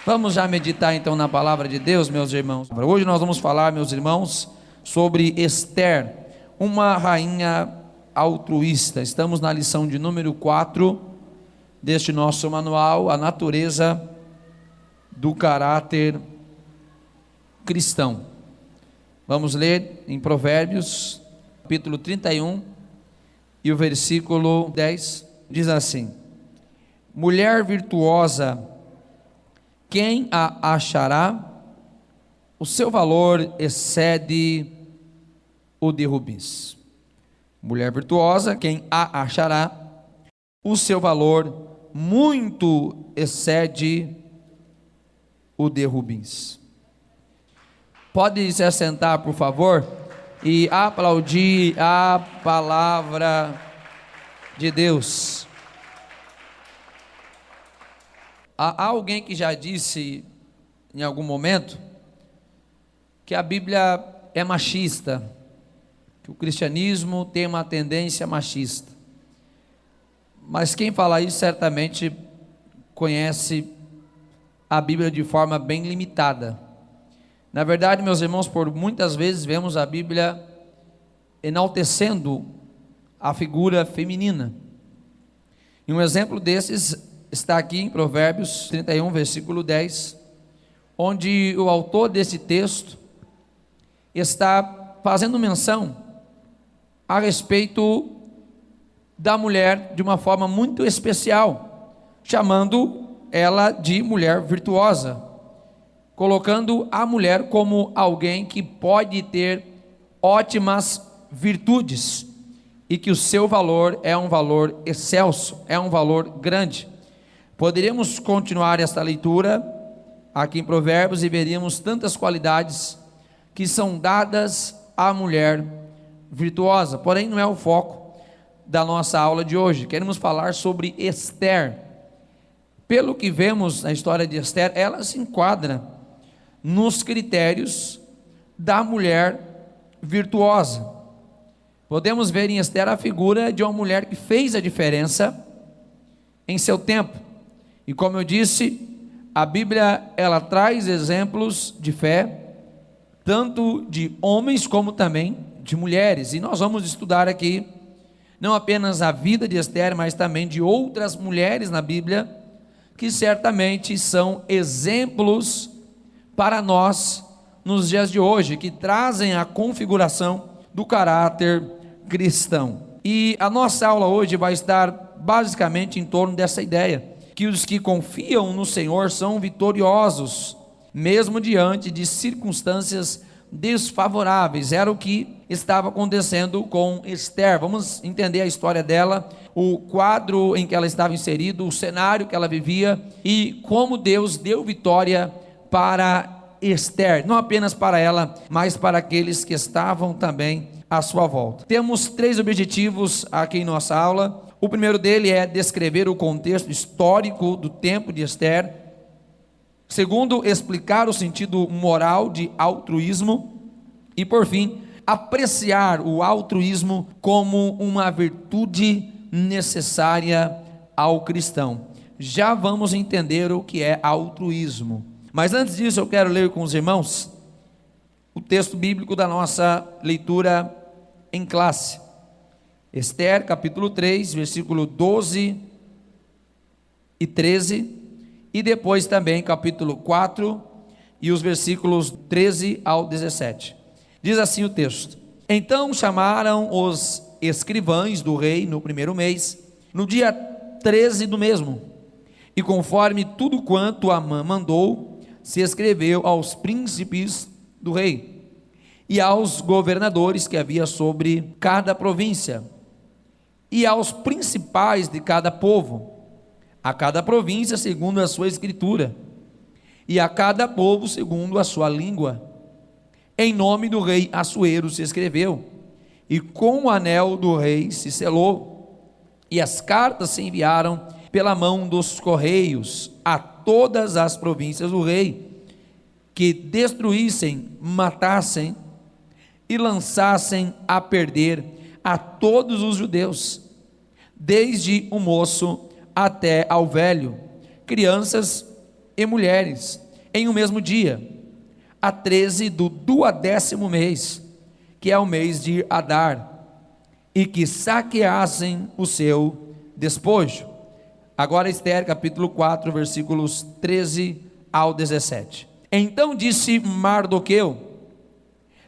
Vamos já meditar então na palavra de Deus, meus irmãos. Hoje nós vamos falar, meus irmãos, sobre Esther, uma rainha altruísta. Estamos na lição de número 4 deste nosso manual, a natureza do caráter cristão. Vamos ler em Provérbios, capítulo 31, e o versículo 10, diz assim: mulher virtuosa, quem a achará? O seu valor excede o de rubins. Mulher virtuosa, quem a achará? O seu valor muito excede o de rubins. Pode se assentar, por favor, e aplaudir a palavra de Deus. Há alguém que já disse em algum momento que a Bíblia é machista, que o cristianismo tem uma tendência machista. Mas quem fala isso certamente conhece a Bíblia de forma bem limitada. Na verdade, meus irmãos, por muitas vezes vemos a Bíblia enaltecendo a figura feminina. E um exemplo desses está aqui em Provérbios 31, versículo 10, onde o autor desse texto está fazendo menção a respeito da mulher de uma forma muito especial, chamando ela de mulher virtuosa, colocando a mulher como alguém que pode ter ótimas virtudes e que o seu valor é um valor excelso, é um valor grande. Poderíamos continuar esta leitura aqui em Provérbios e veríamos tantas qualidades que são dadas à mulher virtuosa, porém não é o foco da nossa aula de hoje. Queremos falar sobre Esther. Pelo que vemos na história de Esther, ela se enquadra nos critérios da mulher virtuosa. Podemos ver em Esther a figura de uma mulher que fez a diferença em seu tempo. E como eu disse, a Bíblia ela traz exemplos de fé, tanto de homens como também de mulheres. E nós vamos estudar aqui não apenas a vida de Esther, mas também de outras mulheres na Bíblia, que certamente são exemplos para nós nos dias de hoje, que trazem a configuração do caráter cristão. E a nossa aula hoje vai estar basicamente em torno dessa ideia, que os que confiam no Senhor são vitoriosos, mesmo diante de circunstâncias desfavoráveis. Era o que estava acontecendo com Esther. Vamos entender a história dela, o quadro em que ela estava inserida, o cenário que ela vivia e como Deus deu vitória para Esther, não apenas para ela, mas para aqueles que estavam também à sua volta. Temos 3 objetivos aqui em nossa aula. O primeiro dele é descrever o contexto histórico do tempo de Esther. Segundo, explicar o sentido moral de altruísmo. E por fim, apreciar o altruísmo como uma virtude necessária ao cristão. Já vamos entender o que é altruísmo. Mas antes disso, eu quero ler com os irmãos o texto bíblico da nossa leitura em classe. Esther, capítulo 3, versículo 12 e 13, e depois também capítulo 4 e os versículos 13 ao 17. Diz assim o texto: então chamaram os escrivães do rei no primeiro mês, no dia 13 do mesmo, e conforme tudo quanto Amã mandou, se escreveu aos príncipes do rei e aos governadores que havia sobre cada província, e aos principais de cada povo, a cada província segundo a sua escritura, e a cada povo segundo a sua língua. Em nome do rei Assuero se escreveu, e com o anel do rei se selou, e as cartas se enviaram pela mão dos correios a todas as províncias do rei, que destruíssem, matassem e lançassem a perder a todos os judeus, desde o moço até ao velho, crianças e mulheres em um mesmo dia, a 13 do 12º mês, que é o mês de Adar, e que saqueassem o seu despojo. Agora Ester, capítulo 4, versículos 13 ao 17. Então disse Mardoqueu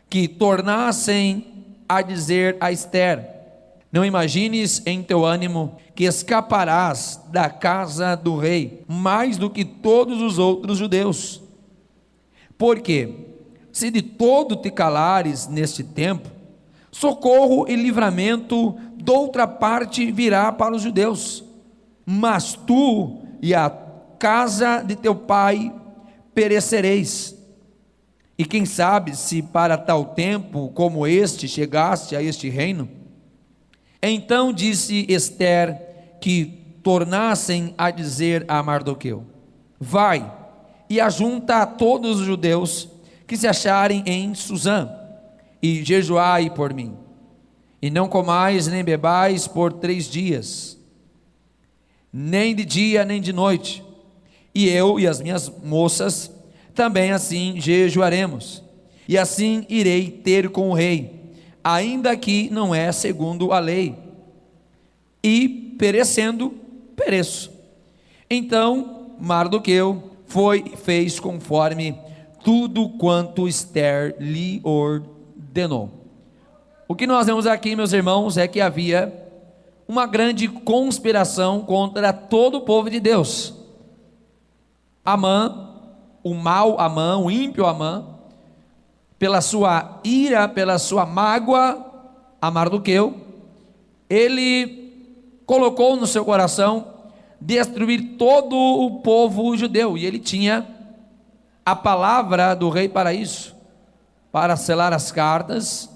que tornassem a dizer a Ester: não imagines em teu ânimo que escaparás da casa do rei mais do que todos os outros judeus. Porque se de todo te calares neste tempo, socorro e livramento de outra parte virá para os judeus, mas tu e a casa de teu pai perecereis. E quem sabe se para tal tempo como este chegaste a este reino? Então disse Ester que tornassem a dizer a Mardoqueu: vai e ajunta a todos os judeus que se acharem em Susã, e jejuai por mim, e não comais nem bebais por 3 dias, nem de dia nem de noite, e eu e as minhas moças também assim jejuaremos, e assim irei ter com o rei, ainda que não é segundo a lei, e perecendo, pereço. Então Mardoqueu foi e fez conforme tudo quanto Ester lhe ordenou. O que nós vemos aqui, meus irmãos, é que havia uma grande conspiração contra todo o povo de Deus. Amã, o mau Amã, o ímpio Amã, pela sua ira, pela sua mágoa a Mardoqueu, ele colocou no seu coração destruir todo o povo judeu, e ele tinha a palavra do rei para isso, para selar as cartas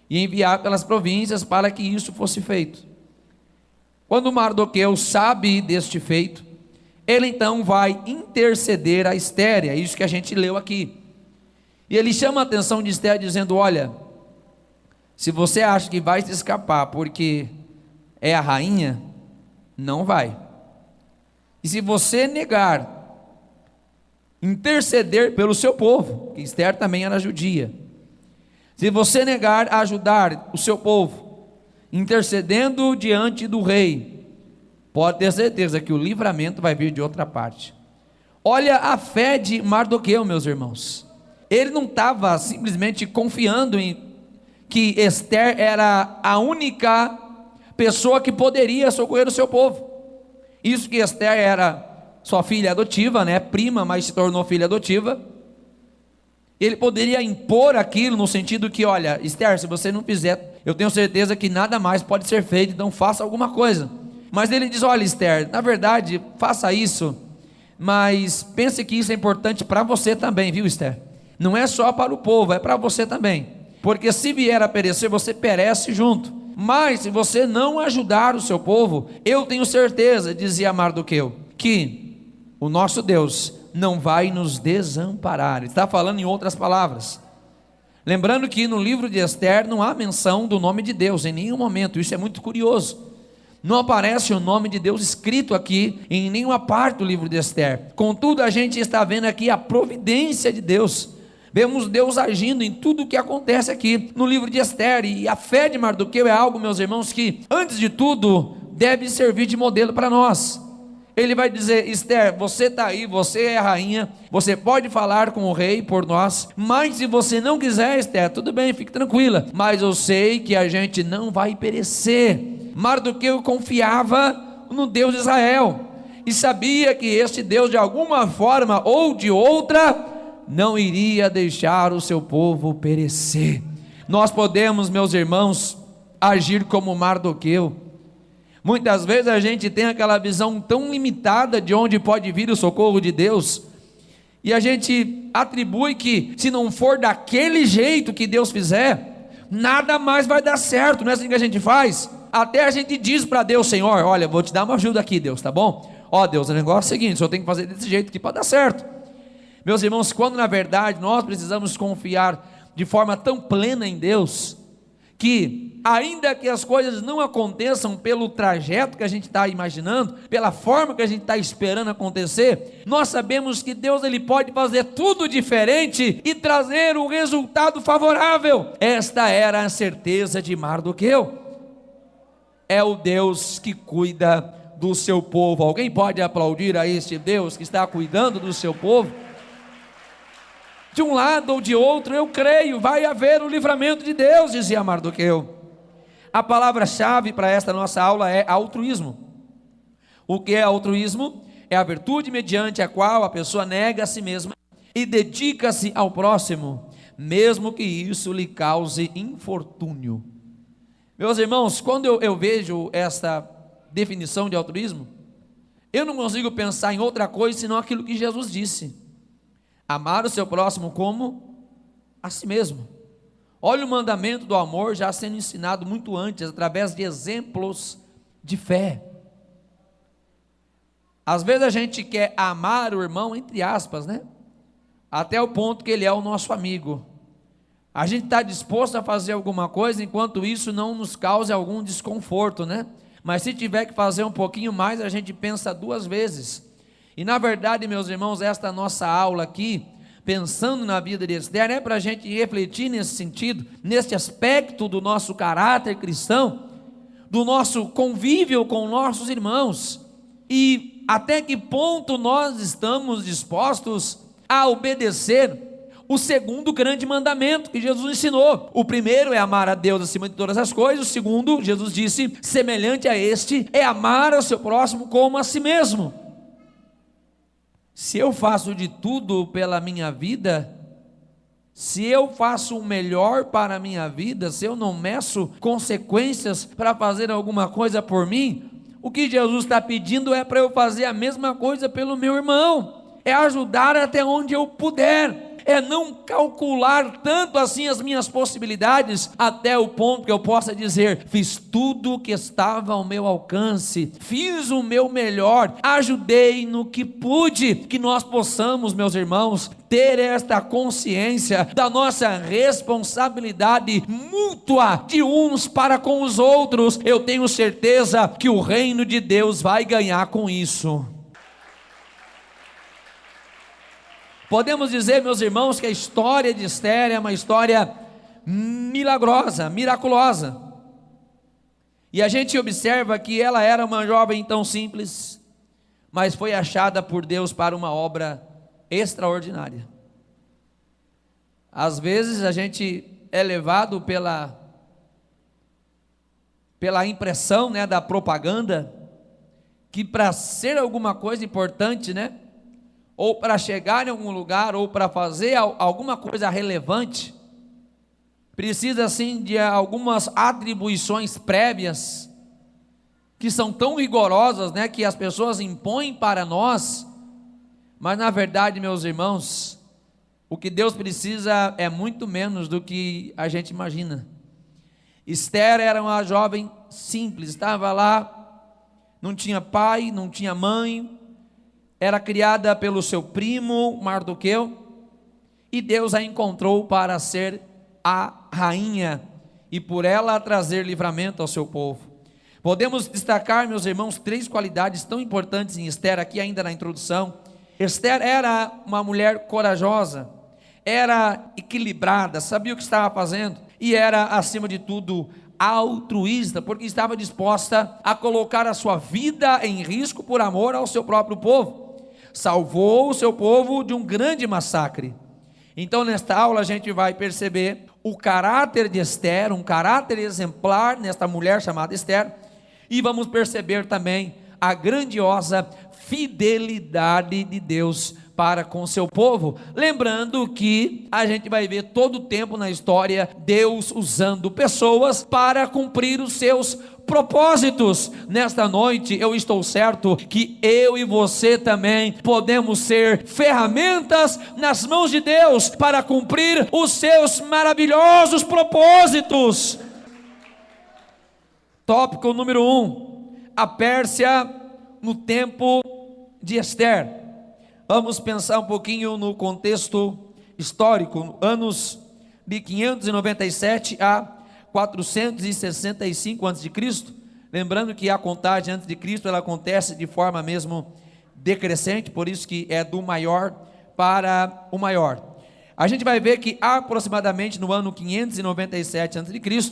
e enviar pelas províncias para que isso fosse feito. Quando Mardoqueu sabe deste feito, ele então vai interceder a Ester, é isso que a gente leu aqui, e ele chama a atenção de Ester dizendo: olha, se você acha que vai se escapar porque é a rainha, não vai. E se você negar interceder pelo seu povo, que Ester também era judia, se você negar a ajudar o seu povo, intercedendo diante do rei, pode ter certeza que o livramento vai vir de outra parte. Olha a fé de Mardoqueu, meus irmãos. Ele não estava simplesmente confiando em que Ester era a única pessoa que poderia socorrer o seu povo. Isso que Ester era sua filha adotiva, né, prima, mas se tornou filha adotiva. Ele poderia impor aquilo no sentido que: olha, Ester, se você não fizer, eu tenho certeza que nada mais pode ser feito, então faça alguma coisa. Mas ele diz: olha, Ester, na verdade, faça isso, mas pense que isso é importante para você também, viu, Ester? Não é só para o povo, é para você também, porque se vier a perecer, você perece junto. Mas se você não ajudar o seu povo, eu tenho certeza, dizia Mardoqueu, que o nosso Deus não vai nos desamparar. Ele está falando em outras palavras. Lembrando que no livro de Ester não há menção do nome de Deus em nenhum momento. Isso é muito curioso. Não aparece o nome de Deus escrito aqui em nenhuma parte do livro de Ester. Contudo, a gente está vendo aqui a providência de Deus. Vemos Deus agindo em tudo o que acontece aqui no livro de Ester. E a fé de Mardoqueu é algo, meus irmãos, que antes de tudo deve servir de modelo para nós. Ele vai dizer: Ester, você está aí, você é a rainha, você pode falar com o rei por nós, mas se você não quiser, Ester, tudo bem, fique tranquila, mas eu sei que a gente não vai perecer. Mardoqueu confiava no Deus de Israel e sabia que este Deus, de alguma forma ou de outra, não iria deixar o seu povo perecer. Nós podemos, meus irmãos, agir como Mardoqueu. Muitas vezes a gente tem aquela visão tão limitada de onde pode vir o socorro de Deus, e a gente atribui que se não for daquele jeito que Deus fizer, nada mais vai dar certo. Não é assim que a gente faz? Até a gente diz para Deus: Senhor, olha, vou te dar uma ajuda aqui, Deus, tá bom? Ó Deus, o negócio é o seguinte, o Senhor tem que fazer desse jeito aqui para dar certo. Meus irmãos, quando na verdade nós precisamos confiar de forma tão plena em Deus, que ainda que as coisas não aconteçam pelo trajeto que a gente está imaginando, pela forma que a gente está esperando acontecer, nós sabemos que Deus ele pode fazer tudo diferente e trazer um resultado favorável. Esta era a certeza de Mardoqueu. É o Deus que cuida do seu povo. Alguém pode aplaudir a este Deus que está cuidando do seu povo? De um lado ou de outro, eu creio, vai haver o livramento de Deus, dizia Mardoqueu. A palavra-chave para esta nossa aula é altruísmo. O que é altruísmo? É a virtude mediante a qual a pessoa nega a si mesma e dedica-se ao próximo, mesmo que isso lhe cause infortúnio. Meus irmãos, quando eu vejo esta definição de altruísmo, eu não consigo pensar em outra coisa senão aquilo que Jesus disse: amar o seu próximo como a si mesmo. Olha o mandamento do amor já sendo ensinado muito antes, através de exemplos de fé. Às vezes a gente quer amar o irmão, entre aspas, né? Até o ponto que ele é o nosso amigo. A gente está disposto a fazer alguma coisa, enquanto isso não nos cause algum desconforto, né? Mas se tiver que fazer um pouquinho mais, a gente pensa duas vezes. E na verdade, meus irmãos, esta nossa aula aqui, pensando na vida de Esther, é para a gente refletir nesse sentido, nesse aspecto do nosso caráter cristão, do nosso convívio com nossos irmãos, e até que ponto nós estamos dispostos a obedecer o segundo grande mandamento que Jesus ensinou. O primeiro é amar a Deus acima de todas as coisas. O segundo, Jesus disse, semelhante a este, é amar ao seu próximo como a si mesmo. Se eu faço de tudo pela minha vida, se eu faço o melhor para a minha vida, se eu não meço consequências para fazer alguma coisa por mim, o que Jesus está pedindo é para eu fazer a mesma coisa pelo meu irmão, é ajudar até onde eu puder, é não calcular tanto assim as minhas possibilidades, até o ponto que eu possa dizer, fiz tudo o que estava ao meu alcance, fiz o meu melhor, ajudei no que pude. Que nós possamos, meus irmãos, ter esta consciência da nossa responsabilidade mútua de uns para com os outros. Eu tenho certeza que o reino de Deus vai ganhar com isso. Podemos dizer, meus irmãos, que a história de Esther é uma história milagrosa, miraculosa. E a gente observa que ela era uma jovem tão simples, mas foi achada por Deus para uma obra extraordinária. Às vezes a gente é levado pela impressão, né, da propaganda, que para ser alguma coisa importante, né, ou para chegar em algum lugar, ou para fazer alguma coisa relevante, precisa sim de algumas atribuições prévias, que são tão rigorosas, né, que as pessoas impõem para nós, mas na verdade, meus irmãos, o que Deus precisa é muito menos do que a gente imagina. Esther era uma jovem simples, estava lá, não tinha pai, não tinha mãe, era criada pelo seu primo Mardoqueu, e Deus a encontrou para ser a rainha, e por ela trazer livramento ao seu povo. Podemos destacar, meus irmãos, 3 qualidades tão importantes em Esther, aqui ainda na introdução. Esther era uma mulher corajosa, era equilibrada, sabia o que estava fazendo, e era, acima de tudo, altruísta, porque estava disposta a colocar a sua vida em risco por amor ao seu próprio povo. Salvou o seu povo de um grande massacre. Então nesta aula a gente vai perceber o caráter de Esther, um caráter exemplar nesta mulher chamada Esther, e vamos perceber também a grandiosa fidelidade de Deus para com seu povo, lembrando que a gente vai ver todo o tempo na história Deus usando pessoas para cumprir os seus propósitos. Nesta noite eu estou certo que eu e você também podemos ser ferramentas nas mãos de Deus para cumprir os seus maravilhosos propósitos. Tópico número 1, a Pérsia no tempo de Esther. Vamos pensar um pouquinho no contexto histórico, anos de 597 a 465 a.C., lembrando que a contagem antes de Cristo, ela acontece de forma mesmo decrescente, por isso que é do maior para o maior. A gente vai ver que aproximadamente no ano 597 a.C.,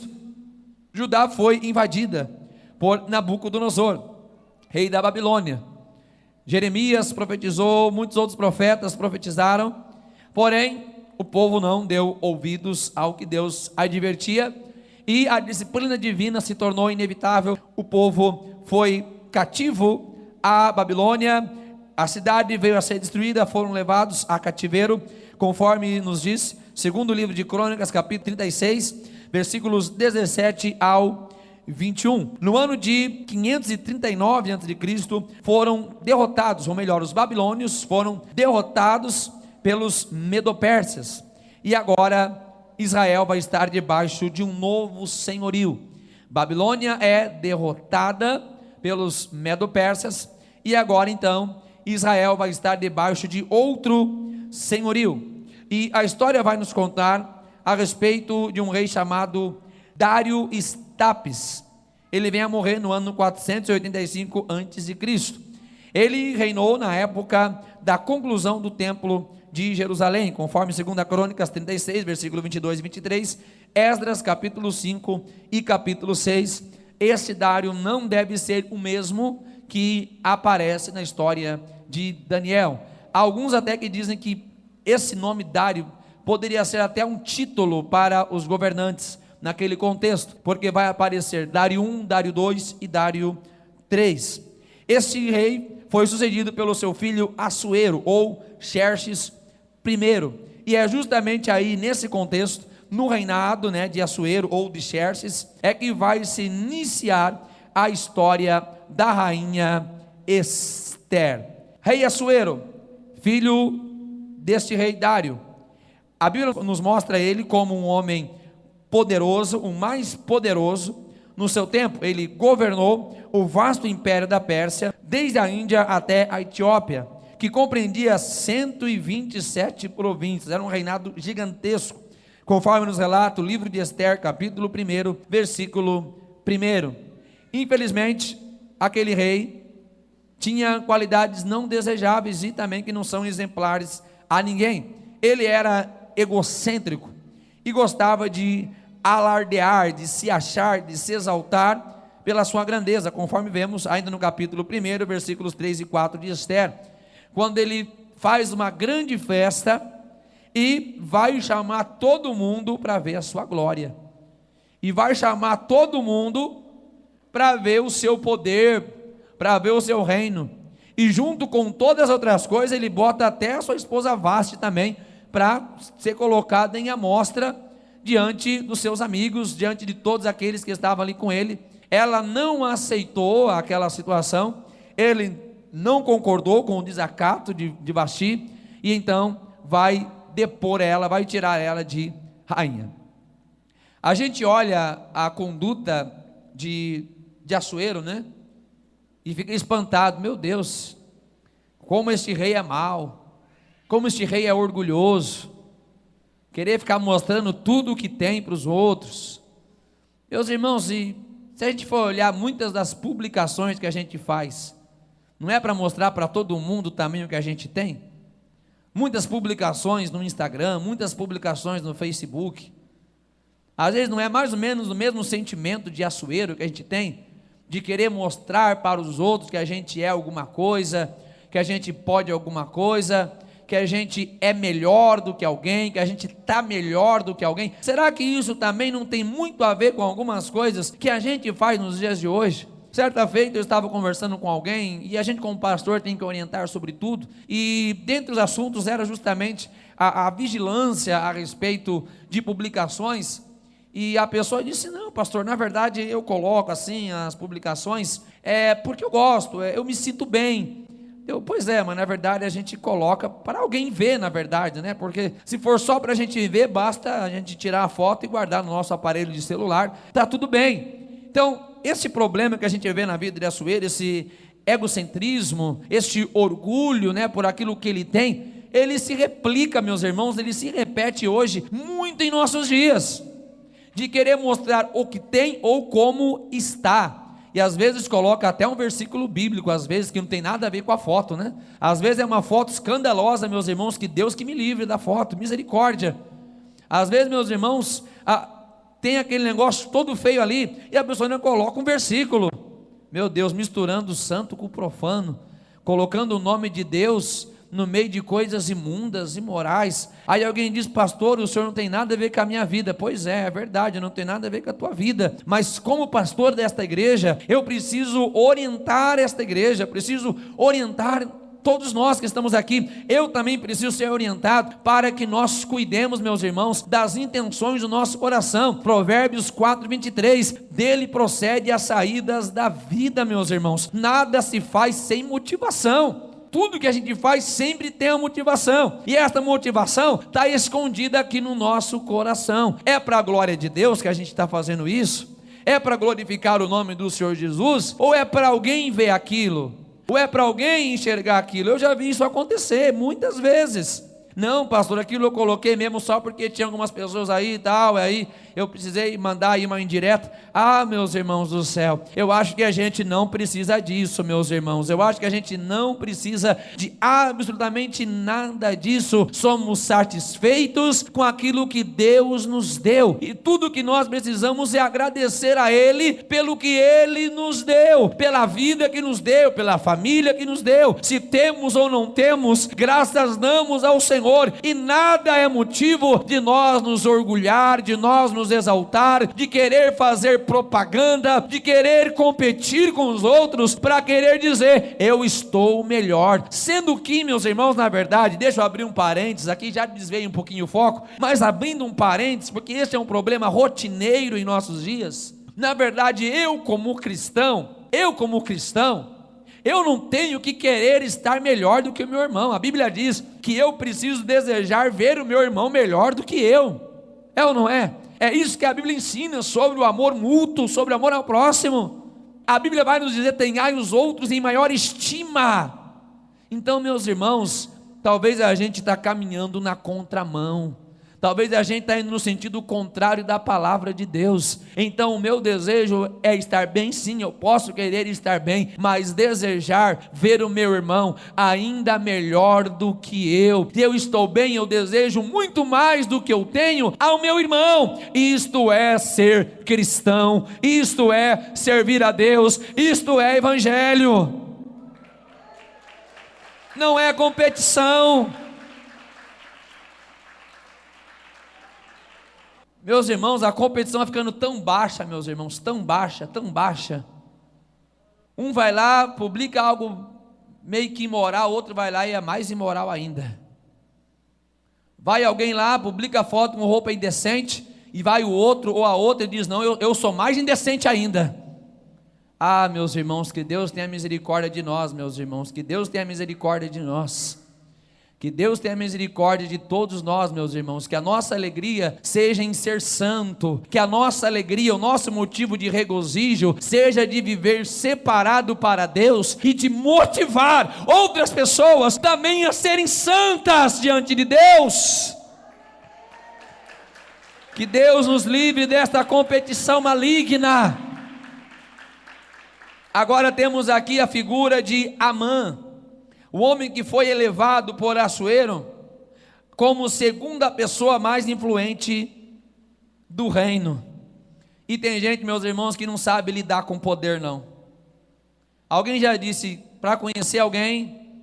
Judá foi invadida por Nabucodonosor, rei da Babilônia. Jeremias profetizou, muitos outros profetas profetizaram, porém o povo não deu ouvidos ao que Deus advertia, e a disciplina divina se tornou inevitável. O povo foi cativo à Babilônia, a cidade veio a ser destruída, foram levados a cativeiro, conforme nos diz, segundo o livro de Crônicas, capítulo 36, versículos 17 ao 21. No ano de 539 a.C., foram derrotados, ou melhor, os babilônios foram derrotados pelos medopérsias, e agora Israel vai estar debaixo de um novo senhorio. Babilônia é derrotada pelos medopérsas, e agora então Israel vai estar debaixo de outro senhorio, e a história vai nos contar a respeito de um rei chamado Dário Estapes. Ele vem a morrer no ano 485 a.C. Ele reinou na época da conclusão do templo de Jerusalém, conforme 2 Crônicas 36, versículo 22 e 23, Esdras capítulo 5 e capítulo 6. Esse Dário não deve ser o mesmo que aparece na história de Daniel. Alguns até que dizem que esse nome Dário poderia ser até um título para os governantes naquele contexto, porque vai aparecer Dário I, Dário II e Dário III. Este rei foi sucedido pelo seu filho Assuero, ou Xerxes I, e é justamente aí nesse contexto, no reinado de Assuero ou de Xerxes, é que vai se iniciar a história da rainha Ester. Rei Assuero, filho deste rei Dário, a Bíblia nos mostra ele como um homem poderoso, o mais poderoso no seu tempo. Ele governou o vasto império da Pérsia, desde a Índia até a Etiópia, que compreendia 127 províncias. Era um reinado gigantesco, conforme nos relata o livro de Ester, capítulo 1, versículo 1. Infelizmente, aquele rei tinha qualidades não desejáveis e também que não são exemplares a ninguém. Ele era egocêntrico e gostava de alardear, de se achar, de se exaltar pela sua grandeza, conforme vemos ainda no capítulo 1, versículos 3 e 4 de Ester, quando ele faz uma grande festa e vai chamar todo mundo para ver a sua glória, e vai chamar todo mundo para ver o seu poder, para ver o seu reino, e junto com todas as outras coisas, ele bota até a sua esposa Vaste também, para ser colocada em amostra diante dos seus amigos, diante de todos aqueles que estavam ali com ele. Ela não aceitou aquela situação, ele não concordou com o desacato de Vasti, e então vai depor ela, vai tirar ela de rainha. A gente olha a conduta de Assuero, e fica espantado. Meu Deus, como este rei é mau, como este rei é orgulhoso, querer ficar mostrando tudo o que tem para os outros. Meus irmãos, se a gente for olhar muitas das publicações que a gente faz, não é para mostrar para todo mundo o tamanho que a gente tem? Muitas publicações no Instagram, muitas publicações no Facebook, às vezes não é mais ou menos o mesmo sentimento de Assuero que a gente tem, de querer mostrar para os outros que a gente é alguma coisa, que a gente pode alguma coisa, que a gente é melhor do que alguém, que a gente está melhor do que alguém. Será que isso também não tem muito a ver com algumas coisas que a gente faz nos dias de hoje? Certa feita eu estava conversando com alguém, e a gente como pastor tem que orientar sobre tudo, e dentre os assuntos era justamente a vigilância a respeito de publicações, e a pessoa disse: não, pastor, na verdade eu coloco assim as publicações, porque eu gosto, eu me sinto bem. Pois é, mas na verdade a gente coloca para alguém ver, na verdade, porque se for só para a gente ver, basta a gente tirar a foto e guardar no nosso aparelho de celular, está tudo bem. Então, esse problema que a gente vê na vida de Assuero, esse egocentrismo, este orgulho, por aquilo que ele tem, ele se replica, meus irmãos, ele se repete hoje muito em nossos dias. de querer mostrar o que tem ou como está. E às vezes coloca até um versículo bíblico, às vezes que não tem nada a ver com a foto, né? Às vezes é uma foto escandalosa, meus irmãos, que Deus que me livre da foto, misericórdia. Às vezes, meus irmãos, tem aquele negócio todo feio ali, e a pessoa não coloca um versículo. Meu Deus, misturando o santo com o profano, colocando o nome de Deus no meio de coisas imundas, imorais. Aí alguém diz: pastor, o senhor não tem nada a ver com a minha vida. Pois é verdade, não tem nada a ver com a tua vida, mas como pastor desta igreja, eu preciso orientar esta igreja, preciso orientar todos nós que estamos aqui. Eu também preciso ser orientado para que nós cuidemos, meus irmãos, das intenções do nosso coração. Provérbios 4:23, dele procede as saídas da vida, meus irmãos. Nada se faz sem motivação. Tudo que a gente faz sempre tem uma motivação, e esta motivação está escondida aqui no nosso coração. É para a glória de Deus que a gente está fazendo isso? É para glorificar o nome do Senhor Jesus? Ou é para alguém ver aquilo? Ou é para alguém enxergar aquilo? Eu já vi isso acontecer muitas vezes. Não, pastor, aquilo eu coloquei mesmo só porque tinha algumas pessoas aí e tal, aí eu precisei mandar aí uma indireta. Meus irmãos do céu, eu acho que a gente não precisa disso, meus irmãos. Eu acho que a gente não precisa de absolutamente nada disso. Somos satisfeitos com aquilo que Deus nos deu, e tudo que nós precisamos é agradecer a Ele pelo que Ele nos deu, pela vida que nos deu, pela família que nos deu. Se temos ou não temos, graças damos ao Senhor, e nada é motivo de nós nos orgulhar, de nós nos exaltar, de querer fazer propaganda, de querer competir com os outros, para querer dizer: eu estou melhor. Sendo que, meus irmãos, na verdade, deixa eu abrir um parênteses aqui, já desviei um pouquinho o foco, mas abrindo um parênteses, porque esse é um problema rotineiro em nossos dias. Na verdade, eu como cristão, eu não tenho que querer estar melhor do que o meu irmão. A Bíblia diz que eu preciso desejar ver o meu irmão melhor do que eu. É ou não é? É isso que a Bíblia ensina sobre o amor mútuo, sobre o amor ao próximo. A Bíblia vai nos dizer: tenhai os outros em maior estima. Então, meus irmãos, talvez a gente está caminhando na contramão. Talvez a gente está indo no sentido contrário da palavra de Deus. Então o meu desejo é estar bem, sim, eu posso querer estar bem, mas desejar ver o meu irmão ainda melhor do que eu. Se eu estou bem, eu desejo muito mais do que eu tenho ao meu irmão. Isto é ser cristão, isto é servir a Deus, isto é evangelho. Não é competição. Meus irmãos, a competição vai ficando tão baixa, meus irmãos, tão baixa, tão baixa. Um vai lá, publica algo meio que imoral, outro vai lá e é mais imoral ainda. Vai alguém lá, publica foto com roupa indecente, e vai o outro ou a outra e diz: não, eu sou mais indecente ainda. Meus irmãos, que Deus tenha misericórdia de nós, meus irmãos, que Deus tenha misericórdia de nós. Que Deus tenha misericórdia de todos nós, meus irmãos. Que a nossa alegria seja em ser santo. Que a nossa alegria, o nosso motivo de regozijo, seja de viver separado para Deus e de motivar outras pessoas também a serem santas diante de Deus. Que Deus nos livre desta competição maligna. Agora temos aqui a figura de Amã, o homem que foi elevado por Assuero como segunda pessoa mais influente do reino. E tem gente, meus irmãos, que não sabe lidar com poder, não. Alguém já disse: para conhecer alguém,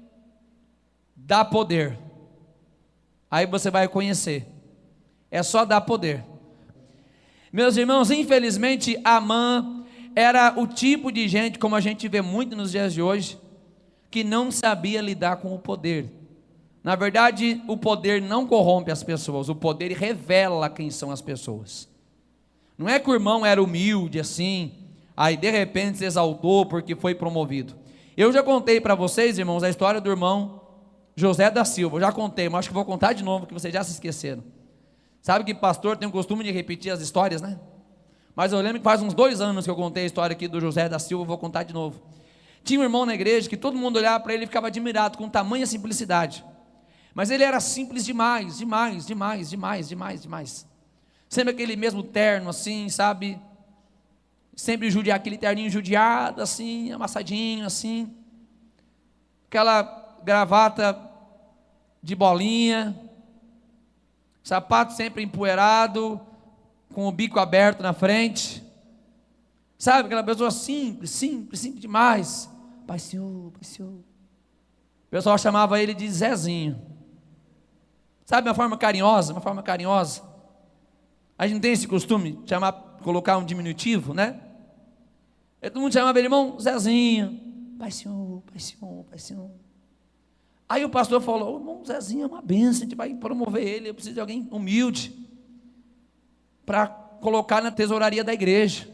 dá poder. Aí você vai conhecer. É só dar poder. Meus irmãos, infelizmente, Amã era o tipo de gente, como a gente vê muito nos dias de hoje, que não sabia lidar com o poder. Na verdade, o poder não corrompe as pessoas, o poder revela quem são as pessoas. Não é que o irmão era humilde assim, aí de repente se exaltou porque foi promovido. Eu já contei para vocês, irmãos, a história do irmão José da Silva. Eu já contei, mas acho que vou contar de novo, que vocês já se esqueceram. Sabe que pastor tem o costume de repetir as histórias, né? Mas eu lembro que faz uns 2 anos que eu contei a história aqui do José da Silva, vou contar de novo. Tinha um irmão na igreja que todo mundo olhava para ele e ficava admirado com tamanha simplicidade. Mas ele era simples demais. sempre aquele mesmo terno assim, sabe? Sempre aquele terninho judiado assim, amassadinho assim, aquela gravata de bolinha, sapato sempre empoeirado, com o bico aberto na frente, sabe, aquela pessoa simples demais. Pai Senhor, Pai Senhor. O pessoal chamava ele de Zezinho, sabe, uma forma carinhosa. A gente não tem esse costume de colocar um diminutivo, né? E todo mundo chamava ele, irmão Zezinho, Pai Senhor, Pai Senhor, Pai Senhor. Aí o pastor falou, irmão Zezinho é uma bênção, a gente vai promover ele, eu preciso de alguém humilde, para colocar na tesouraria da igreja.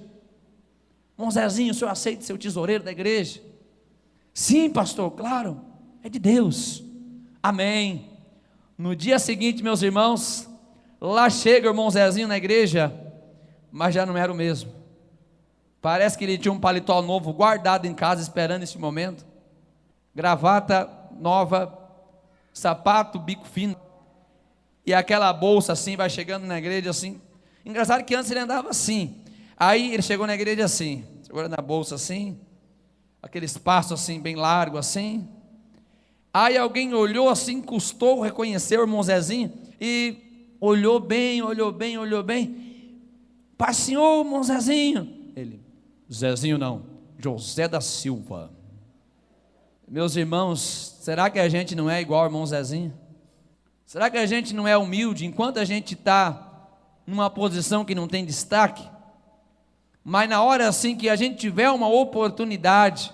Irmão Zezinho, o senhor aceita ser o tesoureiro da igreja? Sim, pastor, claro, é de Deus. Amém. No dia seguinte, meus irmãos, lá chega o irmão Zezinho na igreja, mas já não era o mesmo. Parece que ele tinha um paletó novo guardado em casa, esperando esse momento, gravata nova, sapato, bico fino, e aquela bolsa assim, vai chegando na igreja assim. Engraçado que antes ele andava assim, aí ele chegou na igreja assim, segurando a bolsa assim, aquele espaço assim, bem largo assim. Aí alguém olhou assim, encostou, reconheceu o irmão Zezinho, e olhou bem, Pai Senhor, irmão Zezinho. Ele, Zezinho não, José da Silva. Meus irmãos, será que a gente não é igual ao irmão Zezinho? Será que a gente não é humilde, enquanto a gente está numa posição que não tem destaque? Mas na hora assim que a gente tiver uma oportunidade,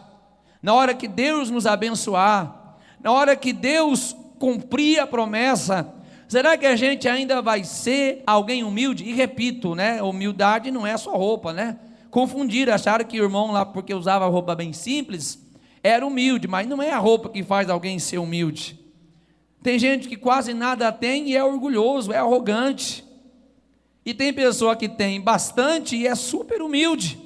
na hora que Deus nos abençoar, na hora que Deus cumprir a promessa, será que a gente ainda vai ser alguém humilde? E repito, né, humildade não é só roupa, né? Confundiram, acharam que o irmão lá, porque usava roupa bem simples, era humilde, mas não é a roupa que faz alguém ser humilde. Tem gente que quase nada tem e é orgulhoso, é arrogante. E tem pessoa que tem bastante e é super humilde.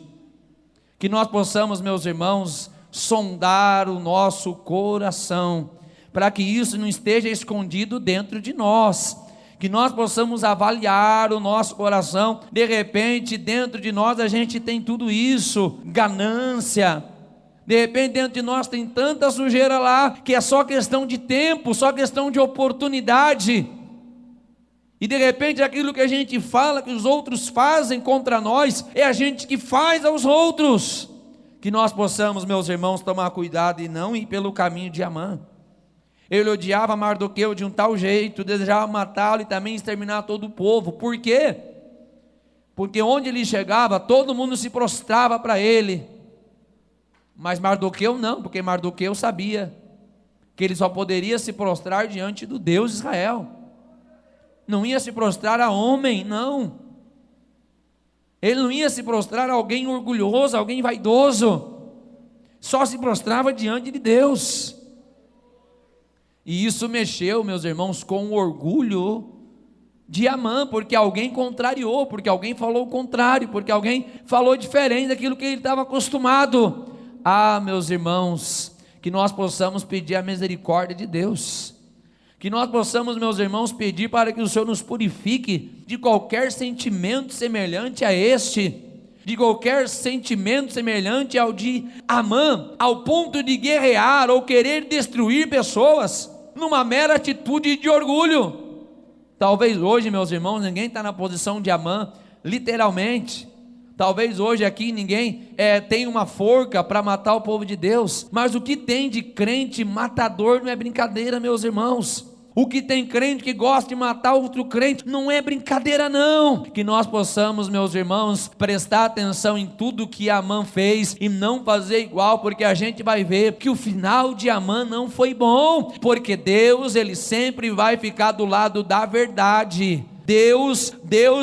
Que nós possamos, meus irmãos, sondar o nosso coração, para que isso não esteja escondido dentro de nós. Que nós possamos avaliar o nosso coração. De repente, dentro de nós a gente tem tudo isso, ganância. De repente dentro de nós tem tanta sujeira lá, que é só questão de tempo, só questão de oportunidade. E de repente aquilo que a gente fala, que os outros fazem contra nós, é a gente que faz aos outros. Que nós possamos, meus irmãos, tomar cuidado e não ir pelo caminho de Amã. Ele odiava Mardoqueu de um tal jeito, desejava matá-lo e também exterminar todo o povo. Por quê? Porque onde ele chegava, todo mundo se prostrava para ele. Mas Mardoqueu não, porque Mardoqueu sabia que ele só poderia se prostrar diante do Deus de Israel. Não ia se prostrar a homem, não. Ele não ia se prostrar a alguém orgulhoso, alguém vaidoso. Só se prostrava diante de Deus. E isso mexeu, meus irmãos, com o orgulho de Amã, porque alguém contrariou, porque alguém falou o contrário, porque alguém falou diferente daquilo que ele estava acostumado. Ah, meus irmãos, que nós possamos pedir a misericórdia de Deus, que nós possamos, meus irmãos, pedir para que o Senhor nos purifique de qualquer sentimento semelhante a este, de qualquer sentimento semelhante ao de Amã, ao ponto de guerrear ou querer destruir pessoas, numa mera atitude de orgulho. Talvez hoje, meus irmãos, ninguém está na posição de Amã, literalmente. Talvez hoje aqui ninguém tenha uma forca para matar o povo de Deus, mas o que tem de crente matador não é brincadeira, meus irmãos. O que tem crente que gosta de matar outro crente não é brincadeira não. Que nós possamos, meus irmãos, prestar atenção em tudo que Amã fez e não fazer igual, porque a gente vai ver que o final de Amã não foi bom, porque Deus, ele sempre vai ficar do lado da verdade. Deus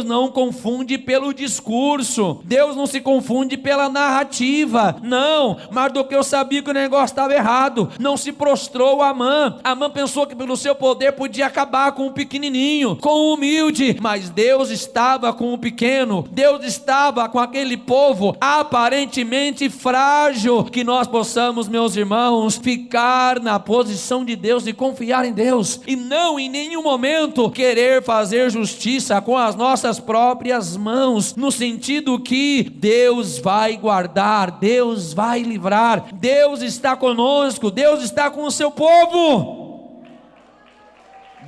não confunde pelo discurso, Deus não se confunde pela narrativa, não. Mardoqueu sabia que o negócio estava errado, não se prostrou a Amã. Amã pensou que pelo seu poder podia acabar com o pequenininho, com o humilde, mas Deus estava com o pequeno, Deus estava com aquele povo aparentemente frágil. Que nós possamos, meus irmãos, ficar na posição de Deus e confiar em Deus, e não em nenhum momento querer fazer justiça com as as nossas próprias mãos, no sentido que Deus vai guardar, Deus vai livrar, Deus está conosco, Deus está com o seu povo.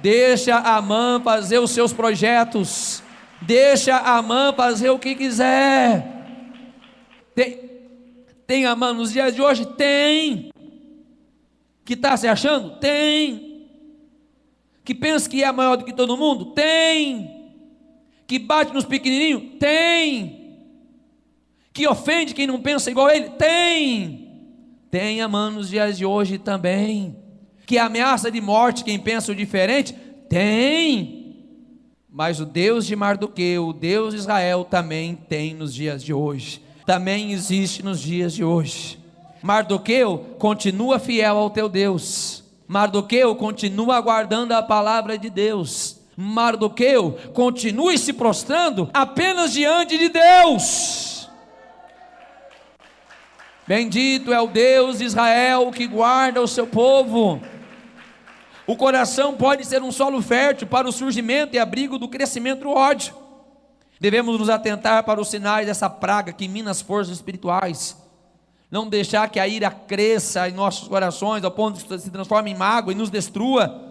Deixa a Amã fazer os seus projetos, deixa a Amã fazer o que quiser. Tem Amã nos dias de hoje? Tem. Que está se achando? Tem. Que pensa que é maior do que todo mundo? Tem. Que bate nos pequenininhos? Tem. Que ofende quem não pensa igual a ele? Tem. Tem Amã nos dias de hoje também. Que ameaça de morte quem pensa o diferente? Tem. Mas o Deus de Mardoqueu, o Deus de Israel também tem nos dias de hoje. Também existe nos dias de hoje. Mardoqueu, continua fiel ao teu Deus. Mardoqueu, continua aguardando a palavra de Deus. Mardoqueu, continue se prostrando apenas diante de Deus. Bendito é o Deus de Israel que guarda o seu povo. O coração pode ser um solo fértil para o surgimento e abrigo do crescimento do ódio. Devemos nos atentar para os sinais dessa praga que mina as forças espirituais. Não deixar que a ira cresça em nossos corações ao ponto de se transforme em mágoa e nos destrua.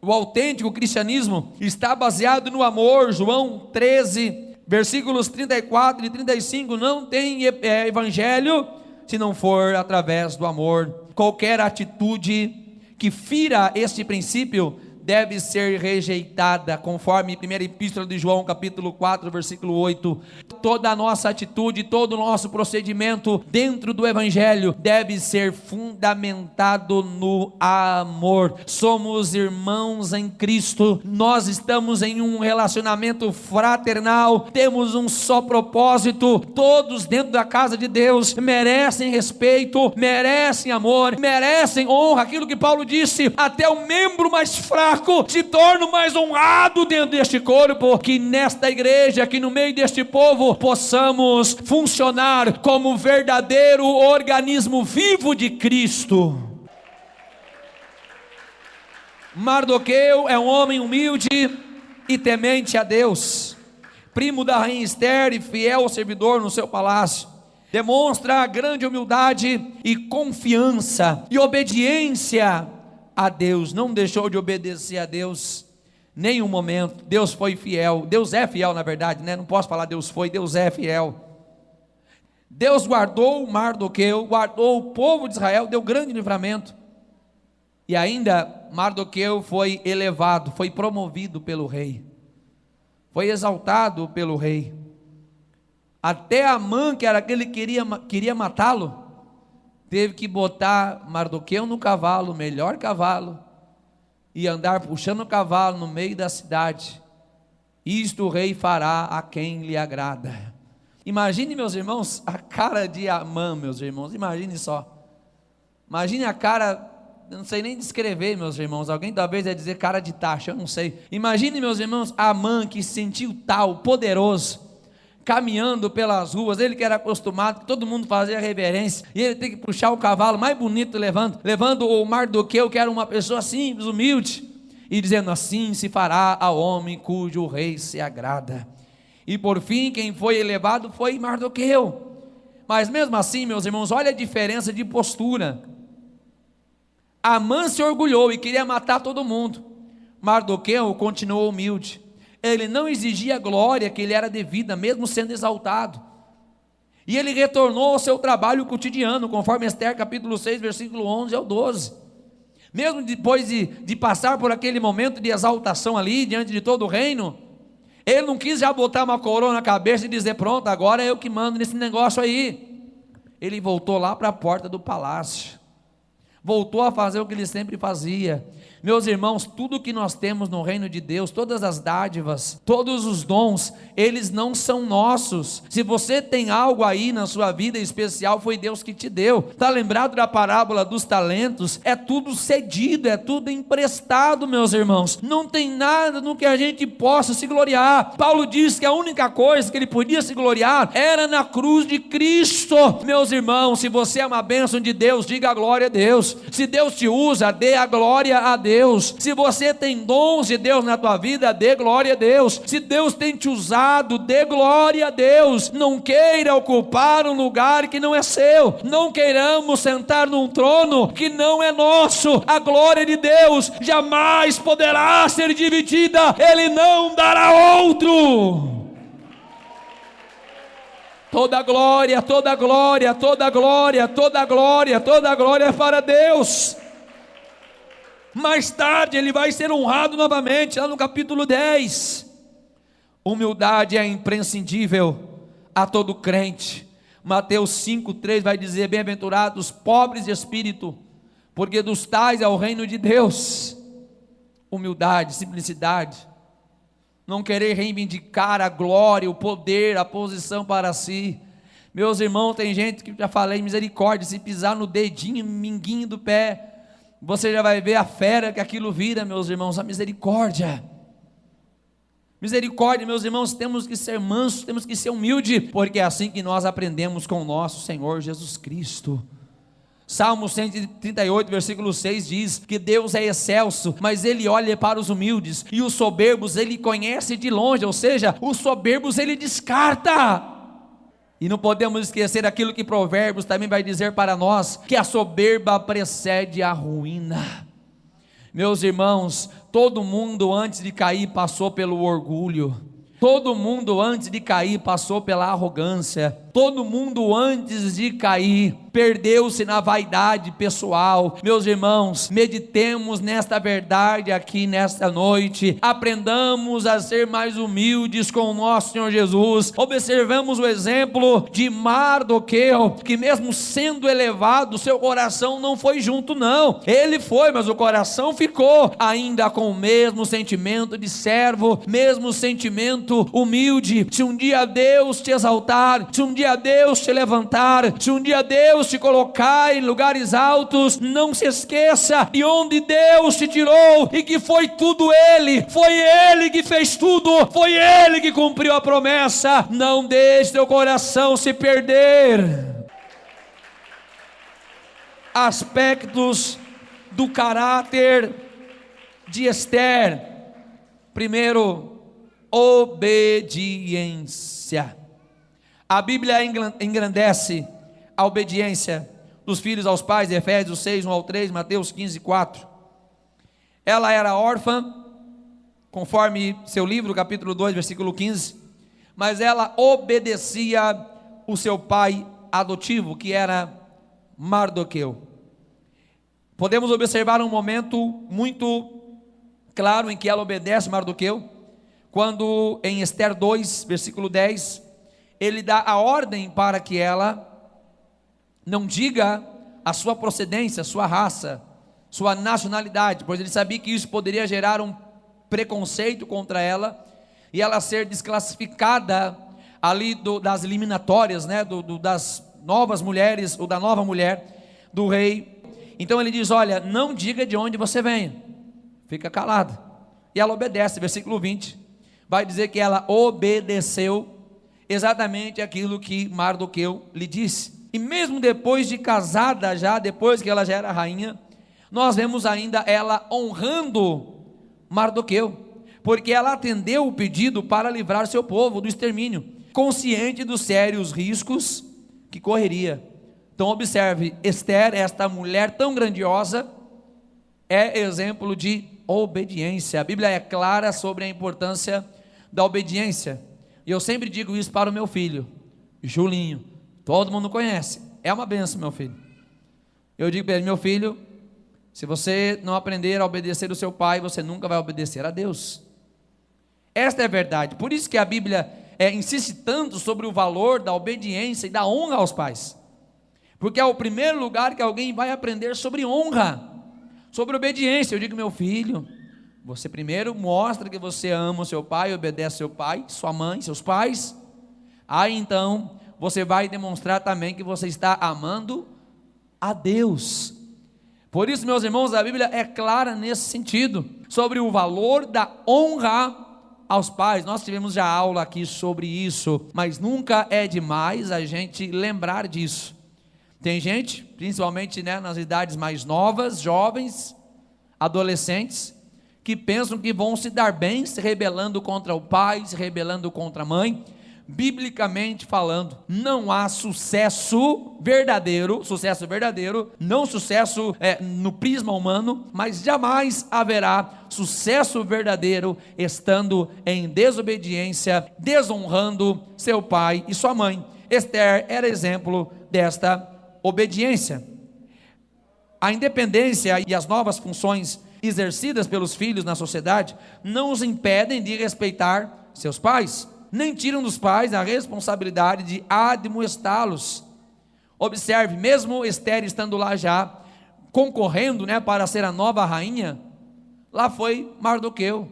O autêntico cristianismo está baseado no amor. João 13, versículos 34 e 35, não tem evangelho se não for através do amor. Qualquer atitude que fira este princípio deve ser rejeitada, conforme 1ª Epístola de João, capítulo 4, versículo 8. Toda a nossa atitude, todo o nosso procedimento dentro do Evangelho deve ser fundamentado no amor. Somos irmãos em Cristo, nós estamos em um relacionamento fraternal, temos um só propósito. Todos dentro da casa de Deus merecem respeito, merecem amor, merecem honra. Aquilo que Paulo disse, até o membro mais fraco se torna mais honrado dentro deste corpo. Que nesta igreja, que no meio deste povo, possamos funcionar como verdadeiro organismo vivo de Cristo. Mardoqueu é um homem humilde e temente a Deus, primo da rainha Esther e fiel servidor no seu palácio. Demonstra grande humildade e confiança e obediência a Deus. Não deixou de obedecer a Deus nenhum momento. Deus foi fiel. Deus é fiel, na verdade, né? Não posso falar Deus foi, Deus é fiel. Deus guardou Mardoqueu, guardou o povo de Israel, deu grande livramento. E ainda Mardoqueu foi elevado, foi promovido pelo rei, foi exaltado pelo rei. Até Amã, que era aquele que queria matá-lo, teve que botar Mardoqueu no cavalo, melhor cavalo, e andar puxando o cavalo no meio da cidade. Isto o rei fará a quem lhe agrada. Imagine, meus irmãos, a cara de Amã, meus irmãos, imagine só. Imagine a cara, eu não sei nem descrever, meus irmãos, alguém talvez ia dizer cara de taxa, eu não sei. Imagine, meus irmãos, Amã que se sentiu tal, poderoso, caminhando pelas ruas, ele que era acostumado, que todo mundo fazia reverência, e ele tem que puxar o cavalo mais bonito, levando o Mardoqueu, que era uma pessoa simples, humilde, e dizendo: assim se fará ao homem cujo rei se agrada. E por fim, quem foi elevado foi Mardoqueu. Mas mesmo assim, meus irmãos, olha a diferença de postura. Amã se orgulhou e queria matar todo mundo. Mardoqueu continuou humilde. Ele não exigia a glória que lhe era devida, mesmo sendo exaltado. E ele retornou ao seu trabalho cotidiano, conforme Esther capítulo 6, versículo 11 ao 12. Mesmo depois de passar por aquele momento de exaltação ali, diante de todo o reino, ele não quis já botar uma coroa na cabeça e dizer: pronto, agora é eu que mando nesse negócio aí. Ele voltou lá para a porta do palácio, voltou a fazer o que ele sempre fazia. Meus irmãos, tudo que nós temos no reino de Deus, todas as dádivas, todos os dons, eles não são nossos. Se você tem algo aí na sua vida especial, foi Deus que te deu. Está lembrado da parábola dos talentos? É tudo cedido, é tudo emprestado, meus irmãos. Não tem nada no que a gente possa se gloriar. Paulo diz que a única coisa que ele podia se gloriar era na cruz de Cristo. Meus irmãos, se você é uma bênção de Deus, diga a glória a Deus. Deus. Se Deus te usa, dê a glória a Deus. Se você tem dons de Deus na tua vida, dê glória a Deus. Se Deus tem te usado, dê glória a Deus. Não queira ocupar um lugar que não é seu. Não queiramos sentar num trono que não é nosso. A glória de Deus jamais poderá ser dividida. Ele não dará outro. Toda glória, toda glória, toda glória, toda glória, toda glória é para Deus. Mais tarde ele vai ser honrado novamente, lá no capítulo 10. Humildade é imprescindível a todo crente. Mateus 5,3 vai dizer: bem-aventurados os pobres de espírito, porque dos tais é o reino de Deus. Humildade, simplicidade. Não querer reivindicar a glória, o poder, a posição para si. Meus irmãos, tem gente que, já falei, misericórdia, se pisar no dedinho, minguinho do pé, você já vai ver a fera que aquilo vira, meus irmãos. A misericórdia. Misericórdia, meus irmãos, temos que ser mansos, temos que ser humildes, porque é assim que nós aprendemos com o nosso Senhor Jesus Cristo. Salmo 138, versículo 6 diz que Deus é excelso, mas Ele olha para os humildes, e os soberbos Ele conhece de longe, ou seja, os soberbos Ele descarta. E não podemos esquecer aquilo que Provérbios também vai dizer para nós, que a soberba precede a ruína. Meus irmãos, todo mundo antes de cair passou pelo orgulho. Todo mundo antes de cair passou pela arrogância. Todo mundo antes de cair perdeu-se na vaidade pessoal. Meus irmãos, meditemos nesta verdade aqui nesta noite. Aprendamos a ser mais humildes com o nosso Senhor Jesus. Observamos o exemplo de Mardoqueu, que mesmo sendo elevado, seu coração não foi junto não. Ele foi, mas o coração ficou ainda com o mesmo sentimento de servo, mesmo sentimento humilde. Se um dia Deus te exaltar, se um dia Deus te levantar, se um dia Deus te colocar em lugares altos, não se esqueça de onde Deus te tirou, e que foi tudo Ele, foi Ele que fez tudo, foi Ele que cumpriu a promessa. Não deixe teu coração se perder. Aspectos do caráter de Esther. Primeiro, obediência. A Bíblia engrandece a obediência dos filhos aos pais, Efésios 6, 1 ao 3, Mateus 15, 4. Ela era órfã, conforme seu livro, capítulo 2, versículo 15, mas ela obedecia o seu pai adotivo, que era Mardoqueu. Podemos observar um momento muito claro em que ela obedece Mardoqueu, quando em Esther 2, versículo 10, ele dá a ordem para que ela não diga a sua procedência, a sua raça, sua nacionalidade, pois ele sabia que isso poderia gerar um preconceito contra ela, e ela ser desclassificada ali das eliminatórias, né, das novas mulheres, ou da nova mulher do rei. Então ele diz: olha, não diga de onde você vem, fica calada. E ela obedece. Versículo 20 vai dizer que ela obedeceu exatamente aquilo que Mardoqueu lhe disse. E mesmo depois de casada, já depois que ela já era rainha, nós vemos ainda ela honrando Mardoqueu, porque ela atendeu o pedido para livrar seu povo do extermínio, consciente dos sérios riscos que correria. Então observe, Esther, esta mulher tão grandiosa, é exemplo de obediência. A Bíblia é clara sobre a importância da obediência, e eu sempre digo isso para o meu filho, Julinho, todo mundo conhece, é uma benção, meu filho. Eu digo para ele: meu filho, se você não aprender a obedecer o seu pai, você nunca vai obedecer a Deus. Esta é a verdade. Por isso que a Bíblia insiste tanto sobre o valor da obediência e da honra aos pais, porque é o primeiro lugar que alguém vai aprender sobre honra, sobre obediência. Eu digo: meu filho, você primeiro mostra que você ama o seu pai, obedece seu pai, sua mãe, seus pais. Aí então você vai demonstrar também que você está amando a Deus. Por isso, meus irmãos, a Bíblia é clara nesse sentido, sobre o valor da honra aos pais. Nós tivemos já aula aqui sobre isso, mas nunca é demais a gente lembrar disso, Tem gente, principalmente, né, nas idades mais novas, jovens, adolescentes, que pensam que vão se dar bem se rebelando contra o pai, se rebelando contra a mãe. Biblicamente falando, não há sucesso verdadeiro, não sucesso no prisma humano, mas jamais haverá sucesso verdadeiro estando em desobediência, desonrando seu pai e sua mãe. Esther era exemplo desta obediência. A independência e as novas funções exercidas pelos filhos na sociedade não os impedem de respeitar seus pais, nem tiram dos pais a responsabilidade de admoestá-los. Observe, mesmo Esther estando lá já, concorrendo, né, para ser a nova rainha, lá foi Mardoqueu,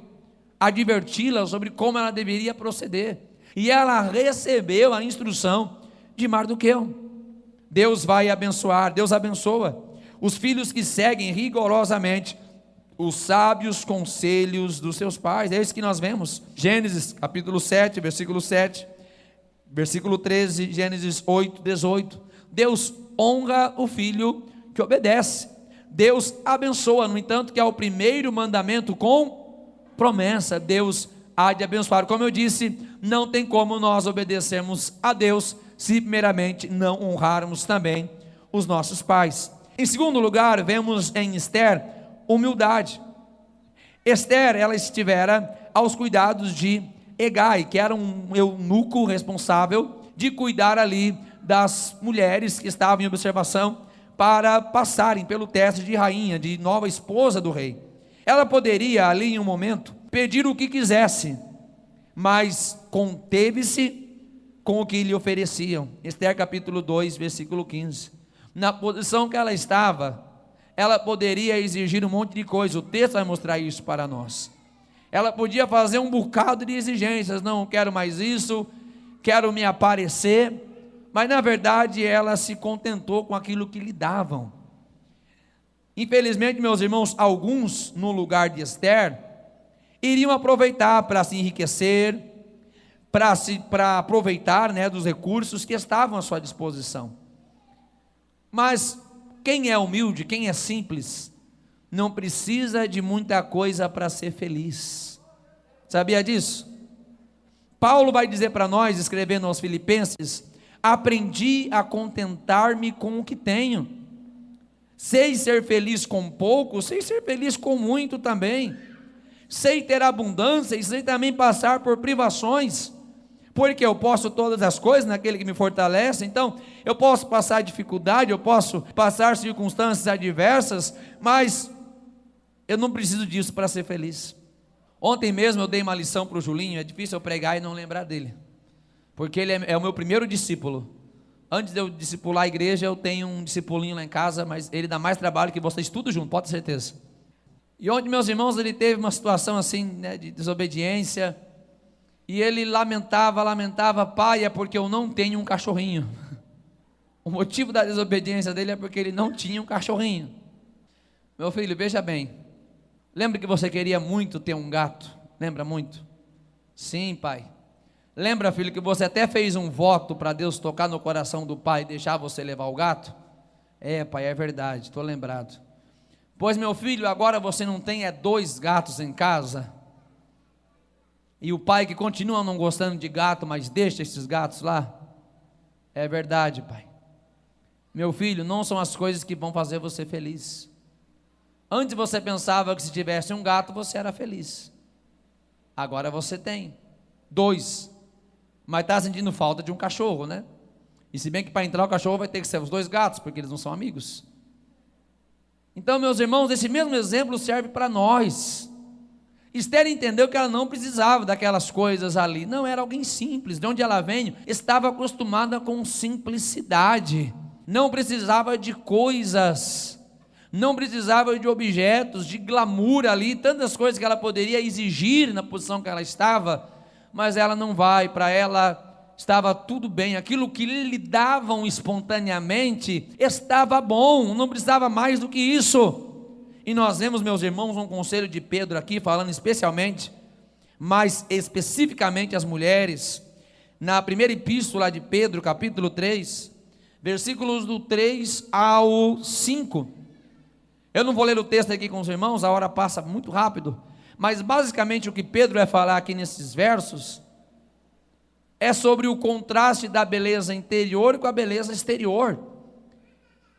adverti-la sobre como ela deveria proceder, e ela recebeu a instrução de Mardoqueu. Deus vai abençoar, Deus abençoa os filhos que seguem rigorosamente os sábios conselhos dos seus pais. É isso que nós vemos, Gênesis capítulo 7, versículo 7, versículo 13, Gênesis 8, 18, Deus honra o filho que obedece, Deus abençoa, no entanto que é o primeiro mandamento com promessa, Deus há de abençoar. Como eu disse, não tem como nós obedecermos a Deus, se primeiramente não honrarmos também os nossos pais. Em segundo lugar, vemos em Esther, humildade. Esther, ela estivera aos cuidados de Hegai, que era um eunuco responsável de cuidar ali das mulheres que estavam em observação para passarem pelo teste de rainha, de nova esposa do rei. Ela poderia ali em um momento pedir o que quisesse, mas conteve-se com o que lhe ofereciam. Esther capítulo 2, versículo 15. Na posição que ela estava, ela poderia exigir um monte de coisa, o texto vai mostrar isso para nós. Ela podia fazer um bocado de exigências, não quero mais isso, quero me aparecer, mas na verdade ela se contentou com aquilo que lhe davam. Infelizmente, meus irmãos, alguns no lugar de Esther, iriam aproveitar para se enriquecer, para aproveitar, né, dos recursos que estavam à sua disposição. Mas quem é humilde, quem é simples, não precisa de muita coisa para ser feliz. Sabia disso? Paulo vai dizer para nós, escrevendo aos Filipenses: aprendi a contentar-me com o que tenho. Sei ser feliz com pouco, sei ser feliz com muito também. Sei ter abundância e sei também passar por privações, porque eu posso todas as coisas naquele que me fortalece. Então eu posso passar dificuldade, eu posso passar circunstâncias adversas, mas eu não preciso disso para ser feliz. Ontem mesmo eu dei uma lição para o Julinho. É difícil eu pregar e não lembrar dele, porque ele é o meu primeiro discípulo. Antes de eu discipular a igreja, eu tenho um discipulinho lá em casa, mas ele dá mais trabalho que vocês tudo junto, pode ter certeza. E ontem, meus irmãos, ele teve uma situação assim, né, de desobediência, e ele lamentava, pai, é porque eu não tenho um cachorrinho. O motivo da desobediência dele é porque ele não tinha um cachorrinho. Meu filho, veja bem, lembra que você queria muito ter um gato? Lembra muito? Sim, pai. Lembra, filho, que você até fez um voto para Deus tocar no coração do pai e deixar você levar o gato? É, pai, é verdade, estou lembrado. Pois, meu filho, agora você não tem 2 gatos em casa? E o pai que continua não gostando de gato, mas deixa esses gatos lá? É verdade, pai. Meu filho, não são as coisas que vão fazer você feliz. Antes você pensava que se tivesse um gato você era feliz. Agora você tem 2. Mas está sentindo falta de um cachorro, né? E se bem que para entrar o cachorro vai ter que ser os 2 gatos, porque eles não são amigos. Então, meus irmãos, esse mesmo exemplo serve para nós. Esther entendeu que ela não precisava daquelas coisas ali. Não, era alguém simples. De onde ela veio, estava acostumada com simplicidade. Não precisava de coisas, não precisava de objetos, de glamour ali, tantas coisas que ela poderia exigir na posição que ela estava. Mas ela não vai, para ela estava tudo bem, aquilo que lhe davam espontaneamente estava bom, não precisava mais do que isso. E nós vemos, meus irmãos, um conselho de Pedro aqui, falando especialmente, mais especificamente as mulheres, na primeira epístola de Pedro, capítulo 3, versículos do 3 ao 5. Eu não vou ler o texto aqui com os irmãos, a hora passa muito rápido, mas basicamente o que Pedro vai falar aqui nesses versos é sobre o contraste da beleza interior com a beleza exterior.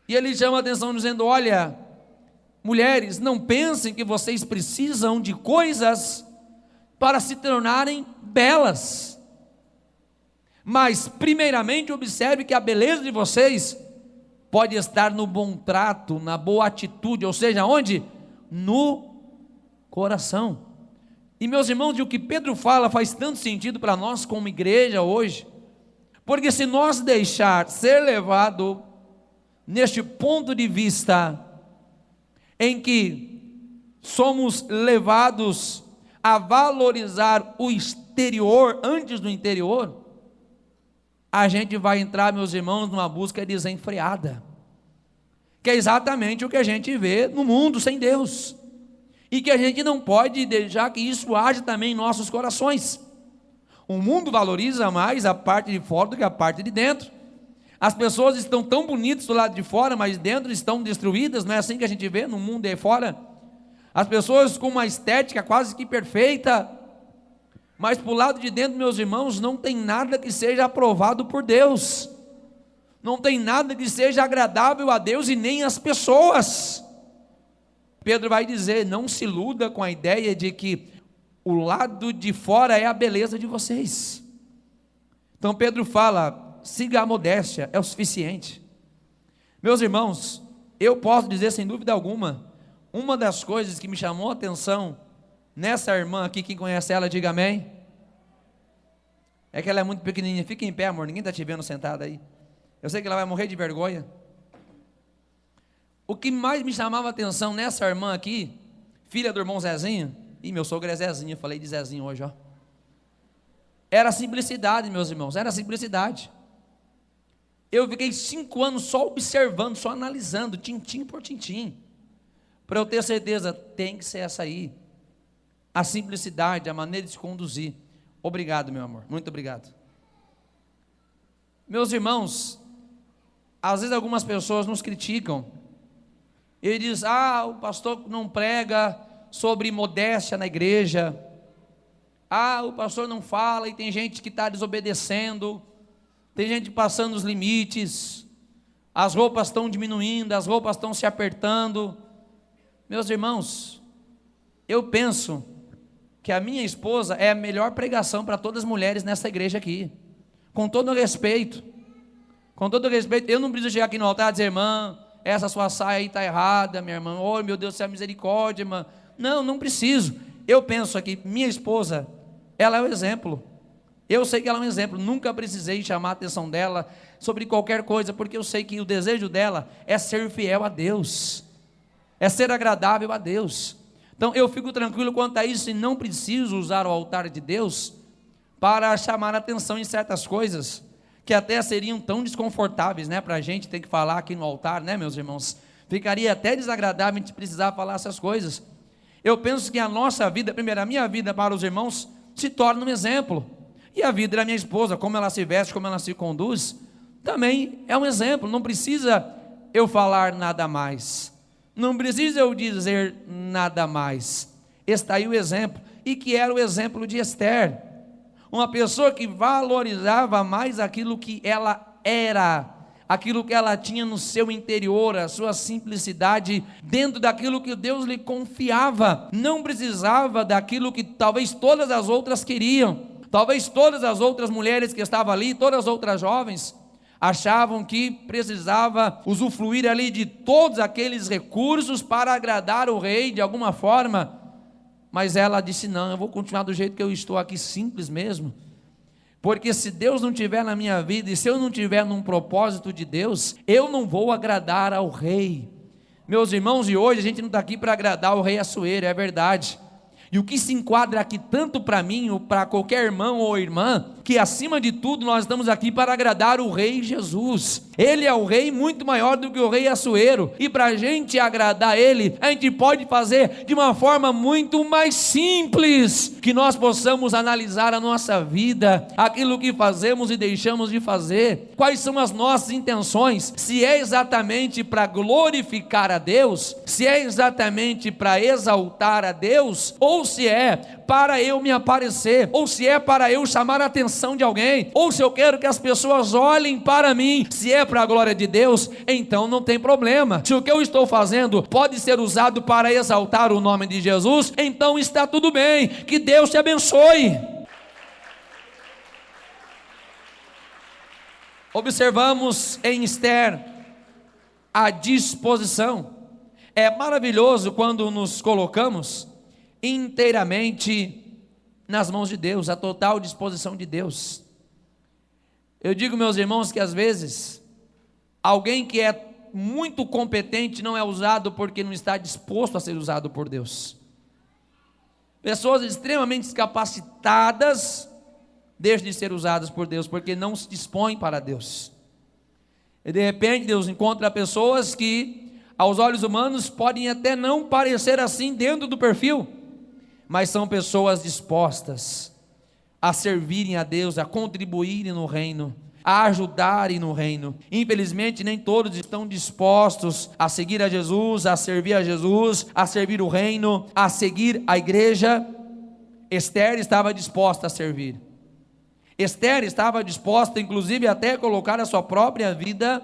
E ele chama a atenção dizendo: olha, mulheres, não pensem que vocês precisam de coisas para se tornarem belas, mas primeiramente observe que a beleza de vocês pode estar no bom trato, na boa atitude, ou seja, onde? No coração. E meus irmãos, o que Pedro fala faz tanto sentido para nós como igreja hoje, porque se nós deixar ser levado neste ponto de vista em que somos levados a valorizar o exterior antes do interior, a gente vai entrar, meus irmãos, numa busca desenfreada, que é exatamente o que a gente vê no mundo sem Deus, e que a gente não pode deixar que isso age também em nossos corações. O mundo valoriza mais a parte de fora do que a parte de dentro. As pessoas estão tão bonitas do lado de fora, mas dentro estão destruídas. Não é assim que a gente vê no mundo e fora? As pessoas com uma estética quase que perfeita, mas para o lado de dentro, meus irmãos, não tem nada que seja aprovado por Deus, não tem nada que seja agradável a Deus e nem às pessoas. Pedro vai dizer: não se iluda com a ideia de que o lado de fora é a beleza de vocês. Então Pedro fala: siga a modéstia, é o suficiente. Meus irmãos, eu posso dizer sem dúvida alguma, uma das coisas que me chamou a atenção nessa irmã aqui, quem conhece ela, diga amém. É que ela é muito pequenininha. Fica em pé, amor, ninguém está te vendo sentada aí. Eu sei que ela vai morrer de vergonha. O que mais me chamava a atenção nessa irmã aqui, filha do irmão Zezinho, e meu sogro é Zezinho, eu falei de Zezinho hoje, ó, era a simplicidade, meus irmãos, era a simplicidade. Eu fiquei 5 anos só observando, só analisando, tintim por tintim, para eu ter certeza, tem que ser essa aí, a simplicidade, a maneira de se conduzir. Obrigado, meu amor, muito obrigado. Meus irmãos, às vezes algumas pessoas nos criticam, ele diz: o pastor não prega sobre modéstia na igreja, o pastor não fala, e tem gente que está desobedecendo, tem gente passando os limites, as roupas estão diminuindo, as roupas estão se apertando. Meus irmãos, eu penso que a minha esposa é a melhor pregação para todas as mulheres nessa igreja aqui, com todo o respeito, eu não preciso chegar aqui no altar e dizer: irmã, essa sua saia aí está errada, minha irmã, oh meu Deus do céu, misericórdia, irmã. Não preciso. Eu penso aqui, minha esposa, ela é o exemplo. Eu sei que ela é um exemplo, nunca precisei chamar a atenção dela sobre qualquer coisa, porque eu sei que o desejo dela é ser fiel a Deus, é ser agradável a Deus. Então eu fico tranquilo quanto a isso, e não preciso usar o altar de Deus para chamar a atenção em certas coisas que até seriam tão desconfortáveis, né, para a gente ter que falar aqui no altar, né, meus irmãos? Ficaria até desagradável a gente precisar falar essas coisas. Eu penso que a nossa vida, primeiro a minha vida para os irmãos, se torna um exemplo, e a vida da minha esposa, como ela se veste, como ela se conduz, também é um exemplo. Não precisa eu falar nada mais, não precisa eu dizer nada mais, está aí o exemplo, e que era o exemplo de Esther, uma pessoa que valorizava mais aquilo que ela era, aquilo que ela tinha no seu interior, a sua simplicidade, dentro daquilo que Deus lhe confiava, não precisava daquilo que talvez todas as outras queriam, talvez todas as outras mulheres que estavam ali, todas as outras jovens, achavam que precisava usufruir ali de todos aqueles recursos para agradar o rei de alguma forma, mas ela disse: não, eu vou continuar do jeito que eu estou aqui, simples mesmo, porque se Deus não estiver na minha vida, e se eu não estiver num propósito de Deus, eu não vou agradar ao rei. Meus irmãos, e hoje a gente não está aqui para agradar o rei Assuero, é verdade, e o que se enquadra aqui tanto para mim, ou para qualquer irmão ou irmã, que acima de tudo nós estamos aqui para agradar o Rei Jesus. Ele é o Rei muito maior do que o Rei Assuero, e para a gente agradar Ele, a gente pode fazer de uma forma muito mais simples, que nós possamos analisar a nossa vida, aquilo que fazemos e deixamos de fazer, quais são as nossas intenções, se é exatamente para glorificar a Deus, se é exatamente para exaltar a Deus, ou se é para eu me aparecer, ou se é para eu chamar a atenção de alguém, ou se eu quero que as pessoas olhem para mim. Se é para a glória de Deus, então não tem problema. Se o que eu estou fazendo pode ser usado para exaltar o nome de Jesus, então está tudo bem. Que Deus te abençoe. Observamos em Esther a disposição. É maravilhoso quando nos colocamos inteiramente nas mãos de Deus, a total disposição de Deus. Eu digo, meus irmãos, que às vezes alguém que é muito competente não é usado porque não está disposto a ser usado por Deus. Pessoas extremamente capacitadas deixam de ser usadas por Deus porque não se dispõem para Deus. E de repente Deus encontra pessoas que aos olhos humanos podem até não parecer assim dentro do perfil, mas são pessoas dispostas a servirem a Deus, a contribuírem no reino, a ajudarem no reino. Infelizmente nem todos estão dispostos a seguir a Jesus, a servir o reino, a seguir a igreja. Esther estava disposta a servir. Esther estava disposta inclusive até a colocar a sua própria vida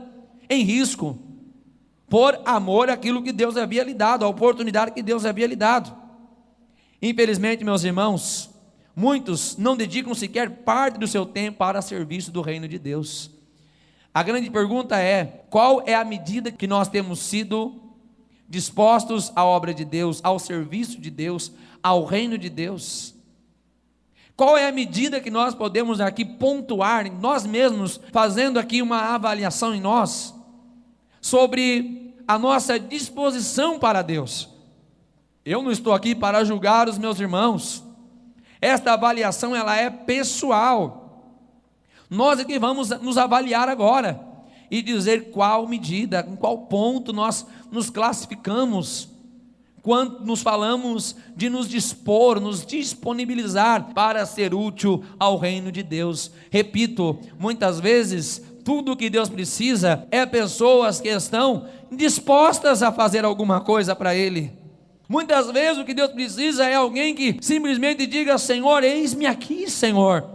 em risco, por amor àquilo que Deus havia lhe dado, a oportunidade que Deus havia lhe dado. Infelizmente, meus irmãos, muitos não dedicam sequer parte do seu tempo para serviço do reino de Deus. A grande pergunta é: qual é a medida que nós temos sido dispostos à obra de Deus, ao serviço de Deus, ao reino de Deus? Qual é a medida que nós podemos aqui pontuar, nós mesmos, fazendo aqui uma avaliação em nós, sobre a nossa disposição para Deus? Eu não estou aqui para julgar os meus irmãos. Esta avaliação ela é pessoal. Nós é que vamos nos avaliar agora e dizer qual medida, em qual ponto nós nos classificamos quando nos falamos de nos dispor, nos disponibilizar para ser útil ao reino de Deus. Repito, muitas vezes tudo o que Deus precisa é pessoas que estão dispostas a fazer alguma coisa para Ele. Muitas vezes o que Deus precisa é alguém que simplesmente diga: Senhor, eis-me aqui, Senhor.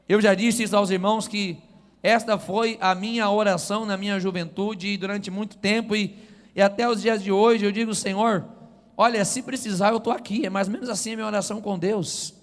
Eu já disse isso aos irmãos que esta foi a minha oração na minha juventude e durante muito tempo e até os dias de hoje eu digo: Senhor, olha, se precisar eu estou aqui. É mais ou menos assim a minha oração com Deus.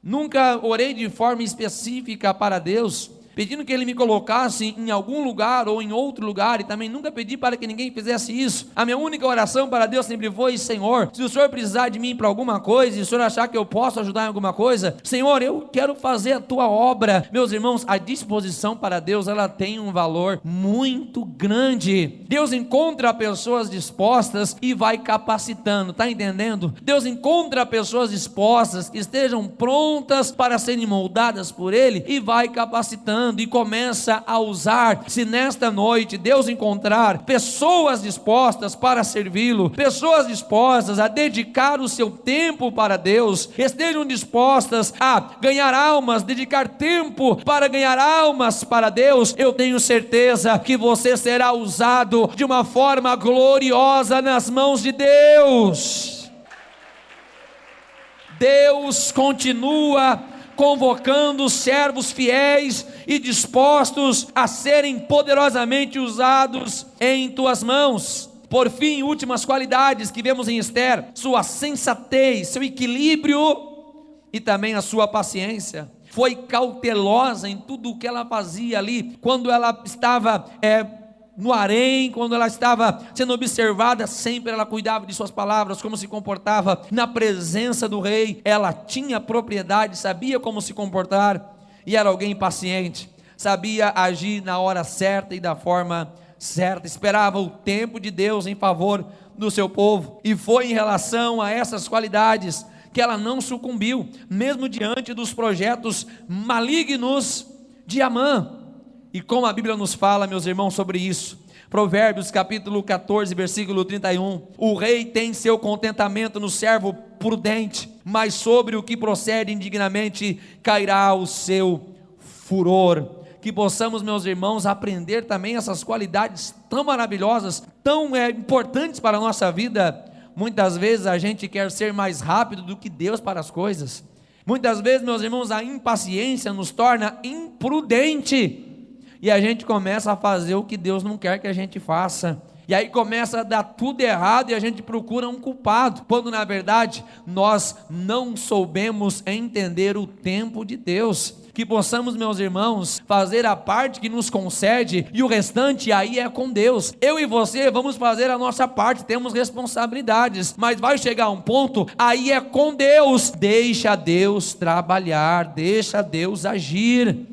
Nunca orei de forma específica para Deus, pedindo que Ele me colocasse em algum lugar ou em outro lugar, e também nunca pedi para que ninguém fizesse isso. A minha única oração para Deus sempre foi: Senhor, se o Senhor precisar de mim para alguma coisa, e o Senhor achar que eu posso ajudar em alguma coisa, Senhor, eu quero fazer a Tua obra. Meus irmãos, a disposição para Deus, ela tem um valor muito grande. Deus encontra pessoas dispostas e vai capacitando, está entendendo? Deus encontra pessoas dispostas, que estejam prontas para serem moldadas por Ele, e vai capacitando e começa a usar. Se nesta noite Deus encontrar pessoas dispostas para servi-lo, pessoas dispostas a dedicar o seu tempo para Deus, estejam dispostas a ganhar almas, dedicar tempo para ganhar almas para Deus, eu tenho certeza que você será usado de uma forma gloriosa nas mãos de Deus. Deus continua convocando servos fiéis e dispostos a serem poderosamente usados em tuas mãos. Por fim, últimas qualidades que vemos em Esther: sua sensatez, seu equilíbrio e também a sua paciência. Foi cautelosa em tudo o que ela fazia ali, quando ela estava no harém, quando ela estava sendo observada, sempre ela cuidava de suas palavras, como se comportava na presença do rei. Ela tinha propriedade, sabia como se comportar, e era alguém paciente, sabia agir na hora certa e da forma certa, esperava o tempo de Deus em favor do seu povo. E foi em relação a essas qualidades que ela não sucumbiu, mesmo diante dos projetos malignos de Amã. E como a Bíblia nos fala, meus irmãos, sobre isso, Provérbios capítulo 14, versículo 31, o rei tem seu contentamento no servo prudente, mas sobre o que procede indignamente cairá o seu furor. Que possamos, meus irmãos, aprender também essas qualidades tão maravilhosas, tão importantes para a nossa vida. Muitas vezes a gente quer ser mais rápido do que Deus para as coisas. Muitas vezes, meus irmãos, a impaciência nos torna imprudente, e a gente começa a fazer o que Deus não quer que a gente faça, e aí começa a dar tudo errado, e a gente procura um culpado, quando na verdade nós não soubemos entender o tempo de Deus. Que possamos, meus irmãos, fazer a parte que nos concede, e o restante aí é com Deus. Eu e você vamos fazer a nossa parte, temos responsabilidades, mas vai chegar um ponto, aí é com Deus. Deixa Deus trabalhar, deixa Deus agir.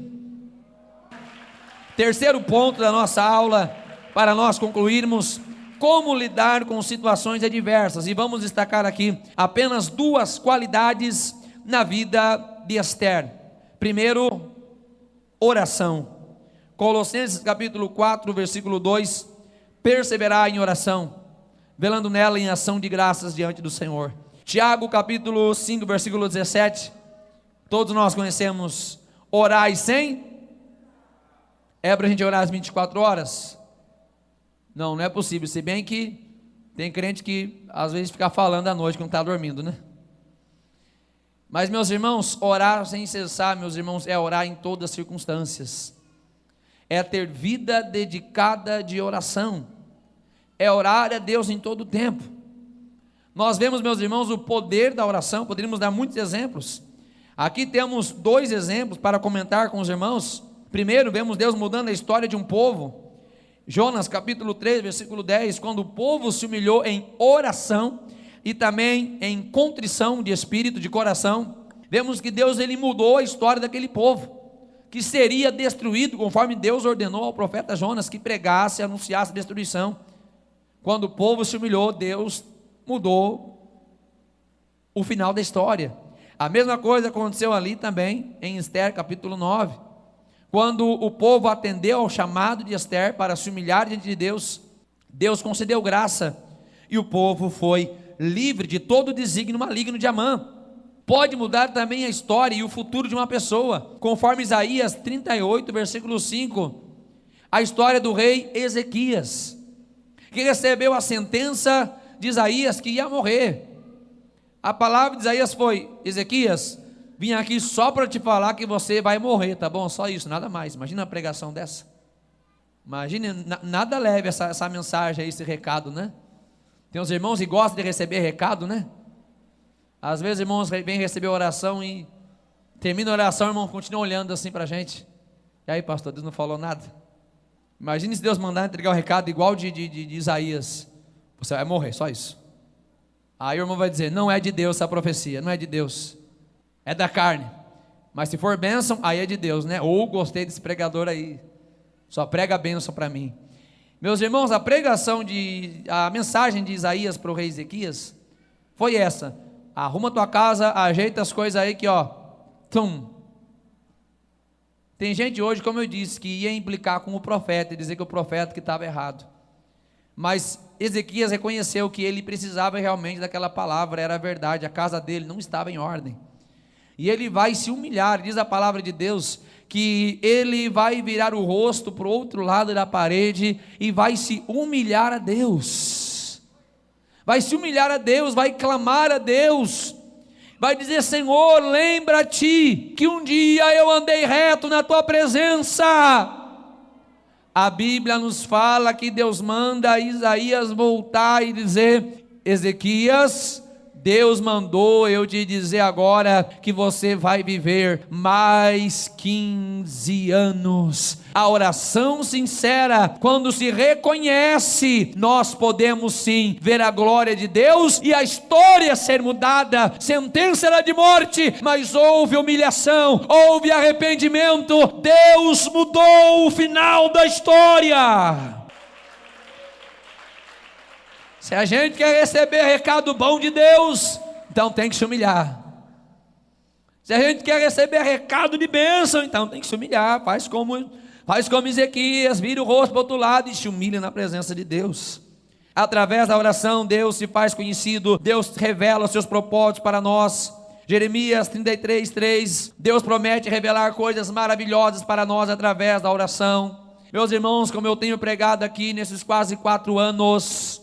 Terceiro ponto da nossa aula, para nós concluirmos: como lidar com situações adversas. E vamos destacar aqui apenas duas qualidades na vida de Ester. Primeiro, oração. Colossenses capítulo 4, versículo 2: perseverar em oração, velando nela em ação de graças diante do Senhor. Tiago capítulo 5, versículo 17, todos nós conhecemos: orai sem. É para a gente orar às 24 horas? Não, não é possível, se bem que tem crente que às vezes fica falando à noite quando está dormindo, né? Mas, meus irmãos, orar sem cessar, meus irmãos, é orar em todas as circunstâncias, é ter vida dedicada de oração, é orar a Deus em todo o tempo. Nós vemos, meus irmãos, o poder da oração, poderíamos dar muitos exemplos. Aqui temos dois exemplos para comentar com os irmãos. Primeiro, vemos Deus mudando a história de um povo. Jonas capítulo 3, versículo 10, quando o povo se humilhou em oração e também em contrição de espírito, de coração, vemos que Deus ele mudou a história daquele povo, que seria destruído, conforme Deus ordenou ao profeta Jonas, que pregasse, anunciasse a destruição. Quando o povo se humilhou, Deus mudou o final da história. A mesma coisa aconteceu ali também, em Ester capítulo 9, quando o povo atendeu ao chamado de Ester para se humilhar diante de Deus, Deus concedeu graça, e o povo foi livre de todo o desígnio maligno de Amã. Pode mudar também a história e o futuro de uma pessoa, conforme Isaías 38, versículo 5, a história do rei Ezequias, que recebeu a sentença de Isaías que ia morrer. A palavra de Isaías foi: Ezequias, vim aqui só para te falar que você vai morrer, tá bom? Só isso, nada mais. Imagina a pregação dessa. Imagine, nada leve essa mensagem aí, esse recado, né? Tem uns irmãos que gostam de receber recado, né? Às vezes irmãos vêm receber oração e termina a oração, o irmão continua olhando assim para a gente. E aí, pastor, Deus não falou nada? Imagine se Deus mandar entregar o recado igual de Isaías: você vai morrer, só isso. Aí o irmão vai dizer: não é de Deus essa profecia, não é de Deus, é da carne. Mas se for bênção, aí é de Deus, né? Ou gostei desse pregador aí, só prega bênção para mim. Meus irmãos, a mensagem de Isaías para o rei Ezequias foi essa: arruma tua casa, ajeita as coisas aí que tum. Tem gente hoje, como eu disse, que ia implicar com o profeta e dizer que o profeta que estava errado. Mas Ezequias reconheceu que ele precisava realmente daquela palavra, era verdade, a casa dele não estava em ordem. E ele vai se humilhar, diz a palavra de Deus, que ele vai virar o rosto para o outro lado da parede e vai se humilhar a Deus. Vai se humilhar a Deus, vai clamar a Deus, vai dizer: Senhor, lembra-te que um dia eu andei reto na tua presença. A Bíblia nos fala que Deus manda Isaías voltar e dizer: Ezequias, Deus mandou eu te dizer agora que você vai viver mais 15 anos. A oração sincera, quando se reconhece, nós podemos sim ver a glória de Deus e a história ser mudada. Sentença era de morte, mas houve humilhação, houve arrependimento. Deus mudou o final da história. Se a gente quer receber recado bom de Deus, então tem que se humilhar. Se a gente quer receber recado de bênção, então tem que se humilhar. Faz como Ezequias, vira o rosto para o outro lado e se humilha na presença de Deus. Através da oração, Deus se faz conhecido, Deus revela os seus propósitos para nós. Jeremias 33:3, Deus promete revelar coisas maravilhosas para nós através da oração. Meus irmãos, como eu tenho pregado aqui nesses quase 4 anos,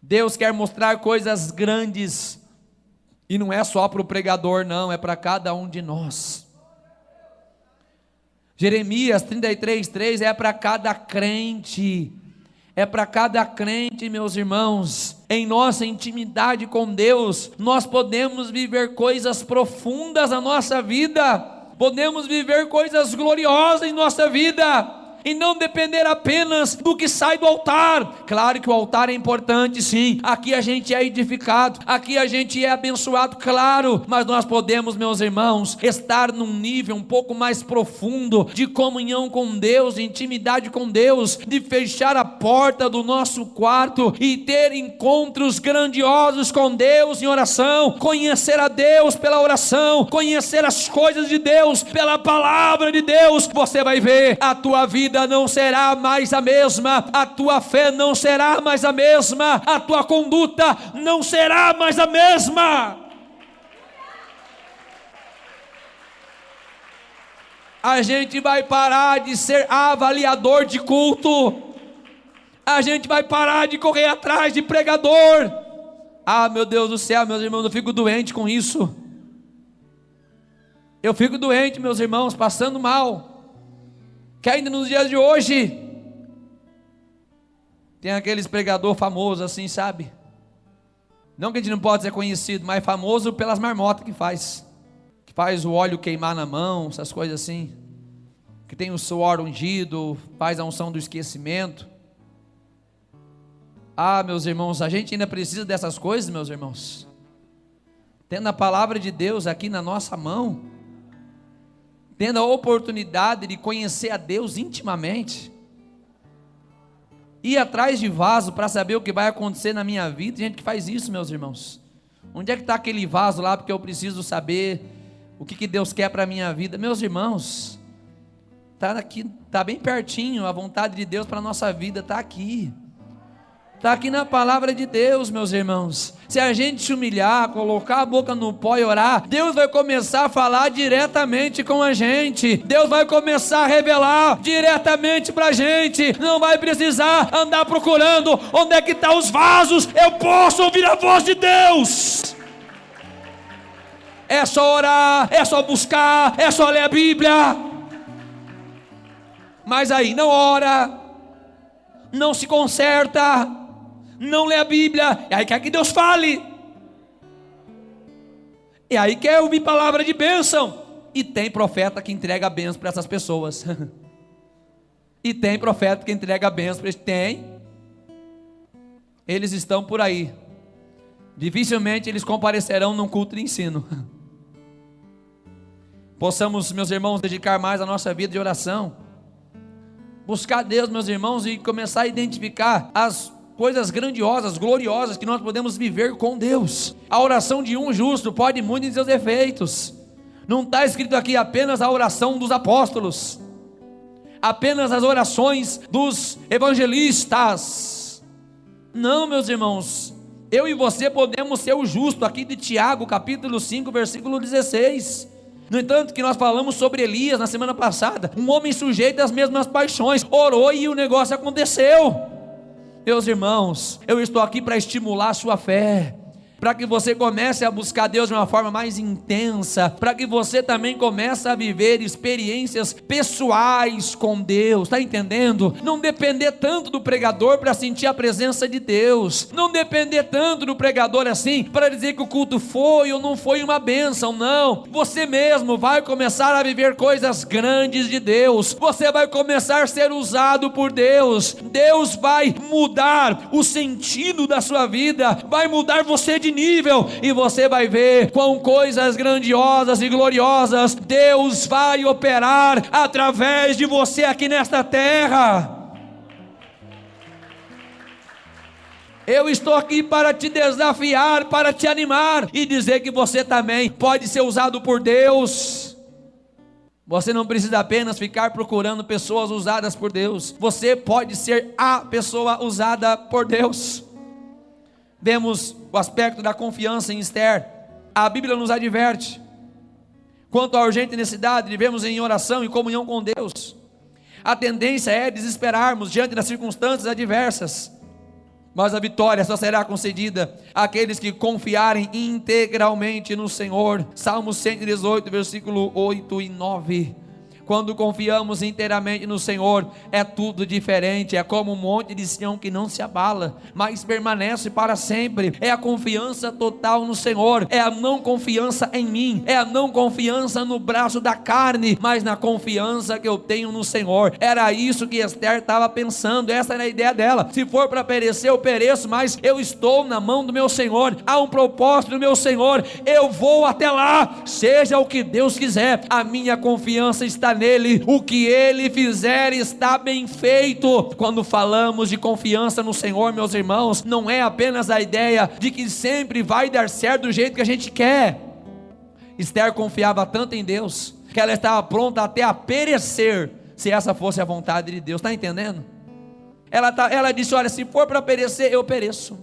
Deus quer mostrar coisas grandes, e não é só para o pregador não, é para cada um de nós. Jeremias 33:3 é para cada crente, meus irmãos. Em nossa intimidade com Deus, nós podemos viver coisas profundas na nossa vida, podemos viver coisas gloriosas em nossa vida, e não depender apenas do que sai do altar. Claro que o altar é importante, sim, aqui a gente é edificado, aqui a gente é abençoado, claro, mas nós podemos, meus irmãos, estar num nível um pouco mais profundo de comunhão com Deus, de intimidade com Deus, de fechar a porta do nosso quarto e ter encontros grandiosos com Deus em oração, conhecer a Deus pela oração, conhecer as coisas de Deus pela palavra de Deus. Você vai ver, a tua vida não será mais a mesma, a tua fé não será mais a mesma, a tua conduta não será mais a mesma. A gente vai parar de ser avaliador de culto, a gente vai parar de correr atrás de pregador. Ah, meu Deus do céu, meus irmãos, eu fico doente com isso. Eu fico doente, meus irmãos, passando mal. Que ainda nos dias de hoje tem aqueles pregador famosos assim, sabe? Não que a gente não pode ser conhecido, mas famoso pelas marmotas que faz o óleo queimar na mão, essas coisas assim, que tem o suor ungido, faz a unção do esquecimento. Ah, meus irmãos, a gente ainda precisa dessas coisas, meus irmãos. Tendo a palavra de Deus aqui na nossa mão, tendo a oportunidade de conhecer a Deus intimamente, ir atrás de vaso para saber o que vai acontecer na minha vida. Tem gente que faz isso, meus irmãos. Onde é que está aquele vaso lá, porque eu preciso saber o que Deus quer para a minha vida. Meus irmãos, está aqui, está bem pertinho, a vontade de Deus para a nossa vida está aqui na palavra de Deus, meus irmãos. Se a gente se humilhar, colocar a boca no pó e orar, Deus vai começar a falar diretamente com a gente, Deus vai começar a revelar diretamente para a gente, não vai precisar andar procurando onde é que estão os vasos. Eu posso ouvir a voz de Deus. É só orar, é só buscar, é só ler a Bíblia. Mas aí não ora, não se conserta, não lê a Bíblia, e aí quer que Deus fale, e aí quer ouvir palavra de bênção. E tem profeta que entrega a bênção para essas pessoas. E tem profeta que entrega a bênção para eles. Tem. Eles estão por aí. Dificilmente eles comparecerão num culto de ensino. Possamos, meus irmãos, dedicar mais a nossa vida de oração, buscar Deus, meus irmãos, e começar a identificar as coisas grandiosas, gloriosas que nós podemos viver com Deus. A oração de um justo pode muito em seus efeitos. Não está escrito aqui apenas a oração dos apóstolos, apenas as orações dos evangelistas. Não, meus irmãos, eu e você podemos ser o justo aqui de Tiago, capítulo 5, versículo 16. No entanto, que nós falamos sobre Elias na semana passada, um homem sujeito às mesmas paixões, orou e o negócio aconteceu. Meus irmãos, eu estou aqui para estimular a sua fé, para que você comece a buscar Deus de uma forma mais intensa, para que você também comece a viver experiências pessoais com Deus, está entendendo? Não depender tanto do pregador para sentir a presença de Deus, não depender tanto do pregador assim, para dizer que o culto foi ou não foi uma bênção. Não, você mesmo vai começar a viver coisas grandes de Deus, você vai começar a ser usado por Deus, Deus vai mudar o sentido da sua vida, vai mudar você de nível, e você vai ver com coisas grandiosas e gloriosas Deus vai operar através de você aqui nesta terra. Eu estou aqui para te desafiar, para te animar e dizer que você também pode ser usado por Deus. Você não precisa apenas ficar procurando pessoas usadas por Deus. Você pode ser a pessoa usada por Deus. Vemos o aspecto da confiança em Esther. A Bíblia nos adverte quanto à urgente necessidade de vivermos em oração e comunhão com Deus. A tendência é desesperarmos diante das circunstâncias adversas, mas a vitória só será concedida àqueles que confiarem integralmente no Senhor. Salmo 118, versículo 8 e 9. Quando confiamos inteiramente no Senhor, é tudo diferente. É como um monte de Sião que não se abala, mas permanece para sempre. É a confiança total no Senhor. É a não confiança em mim. É a não confiança no braço da carne, mas na confiança que eu tenho no Senhor. Era isso que Esther estava pensando. Essa era a ideia dela. Se for para perecer, eu pereço, mas eu estou na mão do meu Senhor. Há um propósito do meu Senhor. Eu vou até lá, seja o que Deus quiser. A minha confiança está nele, o que ele fizer está bem feito. Quando falamos de confiança no Senhor, meus irmãos, não é apenas a ideia de que sempre vai dar certo do jeito que a gente quer. Esther confiava tanto em Deus, que ela estava pronta até a perecer, se essa fosse a vontade de Deus. Está entendendo? Ela disse, olha, se for para perecer, eu pereço.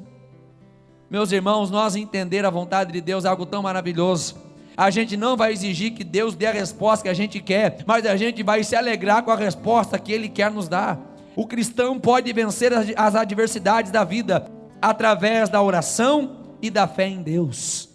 Meus irmãos, nós entender a vontade de Deus é algo tão maravilhoso. A gente não vai exigir que Deus dê a resposta que a gente quer, mas a gente vai se alegrar com a resposta que Ele quer nos dar. O cristão pode vencer as adversidades da vida através da oração e da fé em Deus.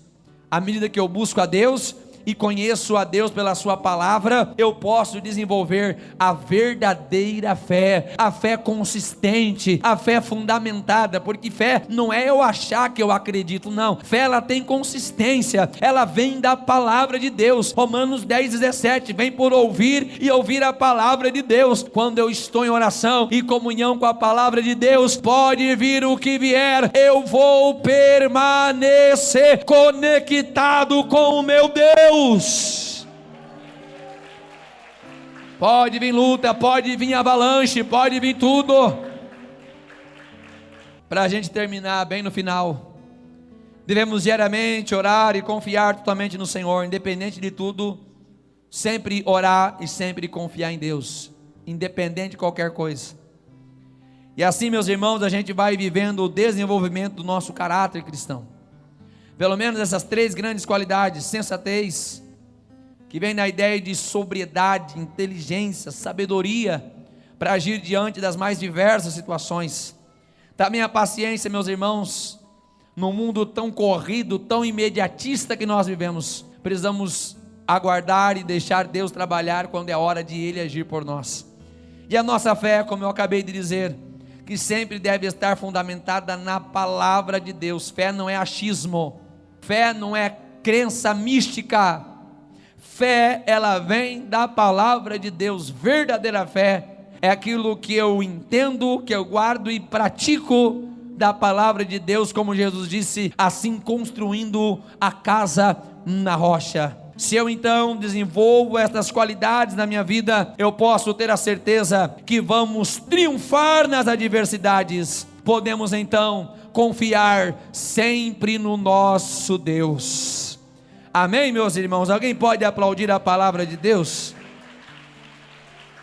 À medida que eu busco a Deus e conheço a Deus pela sua palavra, eu posso desenvolver a verdadeira fé, a fé consistente, a fé fundamentada, porque fé não é eu achar que eu acredito, não. Fé, ela tem consistência, ela vem da palavra de Deus. Romanos 10:17, vem por ouvir e ouvir a palavra de Deus. Quando eu estou em oração e comunhão com a palavra de Deus, pode vir o que vier, eu vou permanecer conectado com o meu Deus. Pode vir luta, pode vir avalanche, pode vir tudo. Para a gente terminar bem no final, devemos diariamente orar e confiar totalmente no Senhor, independente de tudo. Sempre orar e sempre confiar em Deus, independente de qualquer coisa. E assim, meus irmãos, a gente vai vivendo o desenvolvimento do nosso caráter cristão. Pelo menos essas três grandes qualidades: sensatez, que vem na ideia de sobriedade, inteligência, sabedoria, para agir diante das mais diversas situações. Também a paciência, meus irmãos, no mundo tão corrido, tão imediatista que nós vivemos, precisamos aguardar e deixar Deus trabalhar quando é hora de Ele agir por nós. E a nossa fé, como eu acabei de dizer, que sempre deve estar fundamentada na palavra de Deus. Fé não é achismo, fé não é crença mística, fé, ela vem da palavra de Deus. Verdadeira fé é aquilo que eu entendo, que eu guardo e pratico da palavra de Deus, como Jesus disse, assim construindo a casa na rocha. Se eu então desenvolvo estas qualidades na minha vida, eu posso ter a certeza que vamos triunfar nas adversidades. Podemos então confiar sempre no nosso Deus. Amém, meus irmãos? Alguém pode aplaudir a palavra de Deus?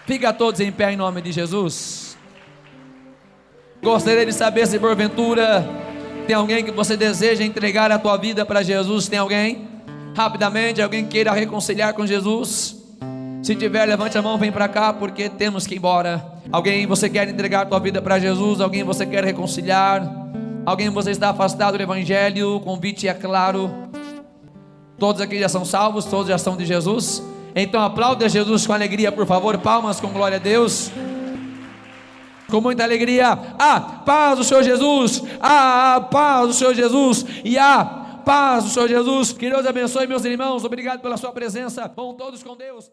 Fica todos em pé em nome de Jesus. Gostaria de saber se porventura tem alguém que você deseja entregar a tua vida para Jesus. Tem alguém? Rapidamente, alguém queira reconciliar com Jesus? Se tiver, levante a mão, vem para cá, porque temos que ir embora. Alguém, você quer entregar a tua vida para Jesus? Alguém, você quer reconciliar? Alguém, você está afastado do Evangelho? O convite é claro. Todos aqui já são salvos, todos já são de Jesus. Então aplauda Jesus com alegria, por favor. Palmas com glória a Deus, com muita alegria. Paz do Senhor Jesus, paz do Senhor Jesus, e paz do Senhor Jesus. Que Deus abençoe, meus irmãos. Obrigado pela sua presença. Vão todos com Deus.